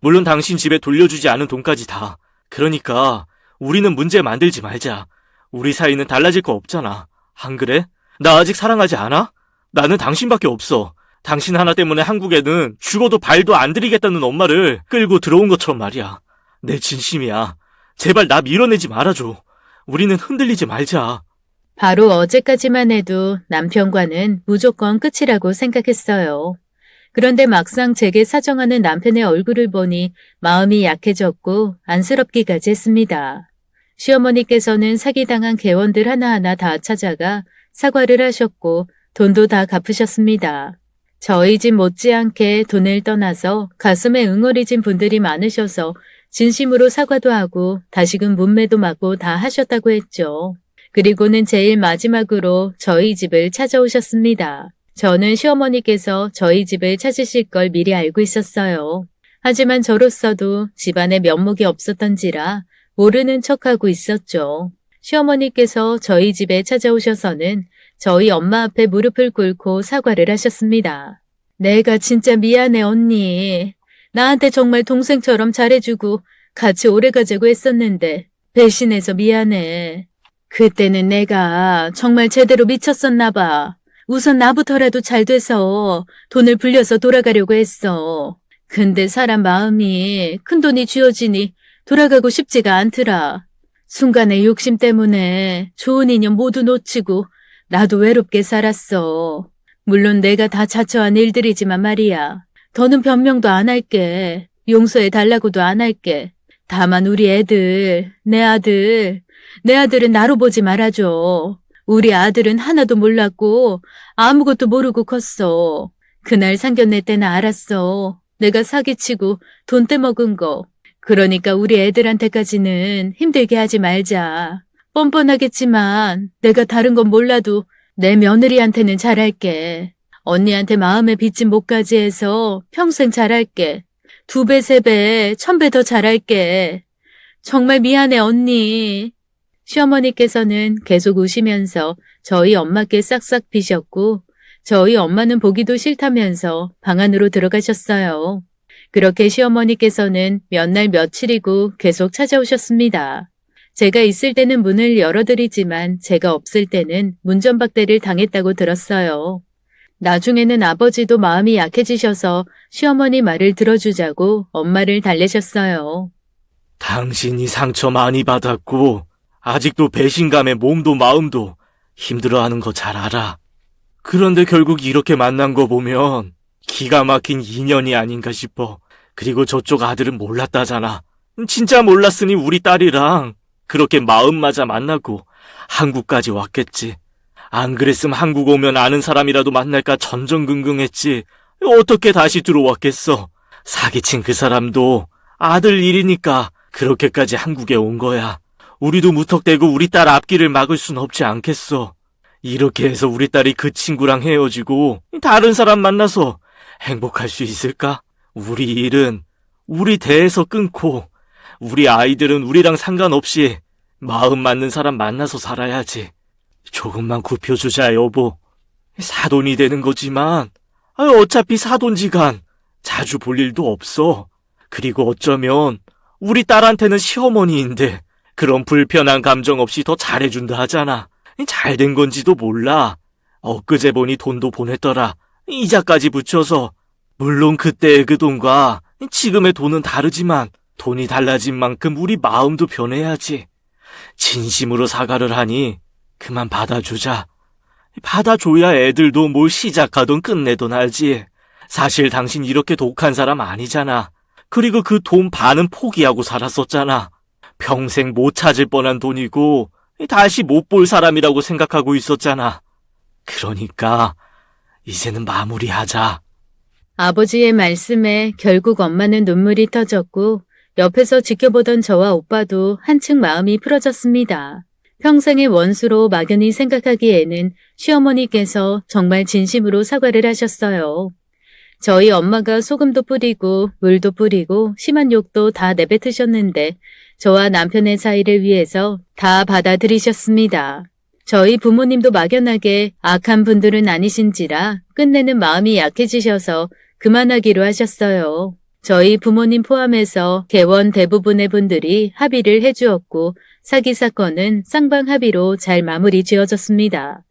물론 당신 집에 돌려주지 않은 돈까지 다. 그러니까 우리는 문제 만들지 말자. 우리 사이는 달라질 거 없잖아. 안 그래? 나 아직 사랑하지 않아? 나는 당신밖에 없어. 당신 하나 때문에 한국에는 죽어도 발도 안 들이겠다는 엄마를 끌고 들어온 것처럼 말이야. 내 진심이야. 제발 나 밀어내지 말아줘. 우리는 흔들리지 말자. 바로 어제까지만 해도 남편과는 무조건 끝이라고 생각했어요. 그런데 막상 제게 사정하는 남편의 얼굴을 보니 마음이 약해졌고 안쓰럽기까지 했습니다. 시어머니께서는 사기당한 개원들 하나하나 다 찾아가 사과를 하셨고 돈도 다 갚으셨습니다. 저희 집 못지않게 돈을 떠나서 가슴에 응어리진 분들이 많으셔서 진심으로 사과도 하고 다시금 문매도 맞고 다 하셨다고 했죠. 그리고는 제일 마지막으로 저희 집을 찾아오셨습니다. 저는 시어머니께서 저희 집을 찾으실 걸 미리 알고 있었어요. 하지만 저로서도 집안에 면목이 없었던지라 모르는 척하고 있었죠. 시어머니께서 저희 집에 찾아오셔서는 저희 엄마 앞에 무릎을 꿇고 사과를 하셨습니다. 내가 진짜 미안해, 언니. 나한테 정말 동생처럼 잘해주고 같이 오래 가자고 했었는데 배신해서 미안해. 그때는 내가 정말 제대로 미쳤었나 봐. 우선 나부터라도 잘 돼서 돈을 불려서 돌아가려고 했어. 근데 사람 마음이 큰돈이 쥐어지니 돌아가고 싶지가 않더라. 순간의 욕심 때문에 좋은 인연 모두 놓치고 나도 외롭게 살았어. 물론 내가 다 자처한 일들이지만 말이야. 더는 변명도 안 할게. 용서해 달라고도 안 할게. 다만 우리 애들, 내 아들은 나로 보지 말아줘. 우리 아들은 하나도 몰랐고 아무것도 모르고 컸어. 그날 상견례 때는 알았어. 내가 사기치고 돈 떼먹은 거. 그러니까 우리 애들한테까지는 힘들게 하지 말자. 뻔뻔하겠지만 내가 다른 건 몰라도 내 며느리한테는 잘할게. 언니한테 마음에 빚진 못까지 해서 평생 잘할게. 2배, 3배, 1000배 더 잘할게. 정말 미안해, 언니. 시어머니께서는 계속 우시면서 저희 엄마께 싹싹 비셨고 저희 엄마는 보기도 싫다면서 방 안으로 들어가셨어요. 그렇게 시어머니께서는 몇 날 며칠이고 계속 찾아오셨습니다. 제가 있을 때는 문을 열어드리지만 제가 없을 때는 문전박대를 당했다고 들었어요. 나중에는 아버지도 마음이 약해지셔서 시어머니 말을 들어주자고 엄마를 달래셨어요. 당신이 상처 많이 받았고 아직도 배신감에 몸도 마음도 힘들어하는 거 잘 알아. 그런데 결국 이렇게 만난 거 보면 기가 막힌 인연이 아닌가 싶어. 그리고 저쪽 아들은 몰랐다잖아. 진짜 몰랐으니 우리 딸이랑 그렇게 마음 맞아 만나고 한국까지 왔겠지. 안 그랬으면 한국 오면 아는 사람이라도 만날까 전전긍긍했지. 어떻게 다시 들어왔겠어. 사기친 그 사람도 아들 일이니까 그렇게까지 한국에 온 거야. 우리도 무턱대고 우리 딸 앞길을 막을 순 없지 않겠어. 이렇게 해서 우리 딸이 그 친구랑 헤어지고 다른 사람 만나서 행복할 수 있을까? 우리 일은 우리 대에서 끊고 우리 아이들은 우리랑 상관없이 마음 맞는 사람 만나서 살아야지. 조금만 굽혀주자, 여보. 사돈이 되는 거지만 어차피 사돈지간 자주 볼 일도 없어. 그리고 어쩌면 우리 딸한테는 시어머니인데 그런 불편한 감정 없이 더 잘해준다 하잖아. 잘된 건지도 몰라. 엊그제 보니 돈도 보냈더라. 이자까지 붙여서. 물론 그때의 그 돈과 지금의 돈은 다르지만 돈이 달라진 만큼 우리 마음도 변해야지. 진심으로 사과를 하니 그만 받아주자. 받아줘야 애들도 뭘 시작하던 끝내던 알지. 사실 당신 이렇게 독한 사람 아니잖아. 그리고 그 돈 반은 포기하고 살았었잖아. 평생 못 찾을 뻔한 돈이고 다시 못 볼 사람이라고 생각하고 있었잖아. 그러니까 이제는 마무리하자. 아버지의 말씀에 결국 엄마는 눈물이 터졌고 옆에서 지켜보던 저와 오빠도 한층 마음이 풀어졌습니다. 평생의 원수로 막연히 생각하기에는 시어머니께서 정말 진심으로 사과를 하셨어요. 저희 엄마가 소금도 뿌리고 물도 뿌리고 심한 욕도 다 내뱉으셨는데 저와 남편의 사이를 위해서 다 받아들이셨습니다. 저희 부모님도 막연하게 악한 분들은 아니신지라 끝내는 마음이 약해지셔서 그만하기로 하셨어요. 저희 부모님 포함해서 개원 대부분의 분들이 합의를 해주었고 사기 사건은 쌍방 합의로 잘 마무리 지어졌습니다.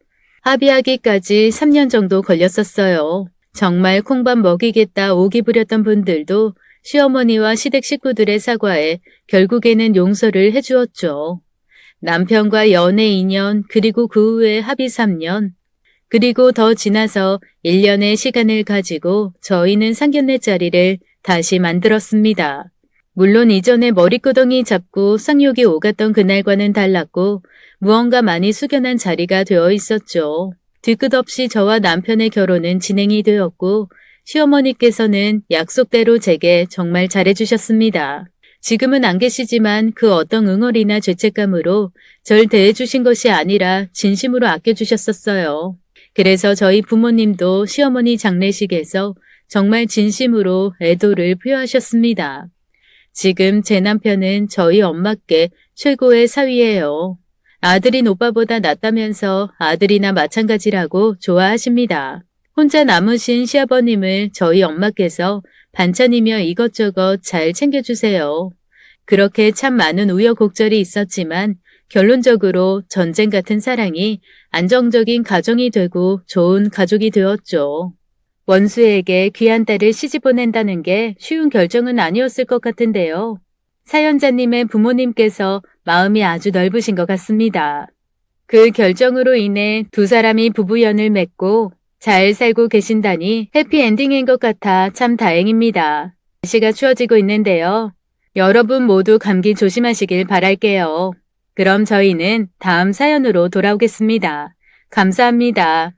합의하기까지 3년 정도 걸렸었어요. 정말 콩밥 먹이겠다 오기 부렸던 분들도 시어머니와 시댁 식구들의 사과에 결국에는 용서를 해주었죠. 남편과 연애 2년 그리고 그 후에 합의 3년 그리고 더 지나서 1년의 시간을 가지고 저희는 상견례 자리를 다시 만들었습니다. 물론 이전에 머리끄덩이 잡고 쌍욕이 오갔던 그날과는 달랐고 무언가 많이 숙연한 자리가 되어 있었죠. 뒤끝 없이 저와 남편의 결혼은 진행이 되었고 시어머니께서는 약속대로 제게 정말 잘해주셨습니다. 지금은 안 계시지만 그 어떤 응어리나 죄책감으로 절 대해주신 것이 아니라 진심으로 아껴주셨었어요. 그래서 저희 부모님도 시어머니 장례식에서 정말 진심으로 애도를 표하셨습니다. 지금 제 남편은 저희 엄마께 최고의 사위예요. 아들인 오빠보다 낫다면서 아들이나 마찬가지라고 좋아하십니다. 혼자 남으신 시아버님을 저희 엄마께서 반찬이며 이것저것 잘 챙겨주세요. 그렇게 참 많은 우여곡절이 있었지만 결론적으로 전쟁 같은 사랑이 안정적인 가정이 되고 좋은 가족이 되었죠. 원수에게 귀한 딸을 시집 보낸다는 게 쉬운 결정은 아니었을 것 같은데요. 사연자님의 부모님께서 마음이 아주 넓으신 것 같습니다. 그 결정으로 인해 두 사람이 부부연을 맺고 잘 살고 계신다니 해피엔딩인 것 같아 참 다행입니다. 날씨가 추워지고 있는데요. 여러분 모두 감기 조심하시길 바랄게요. 그럼 저희는 다음 사연으로 돌아오겠습니다. 감사합니다.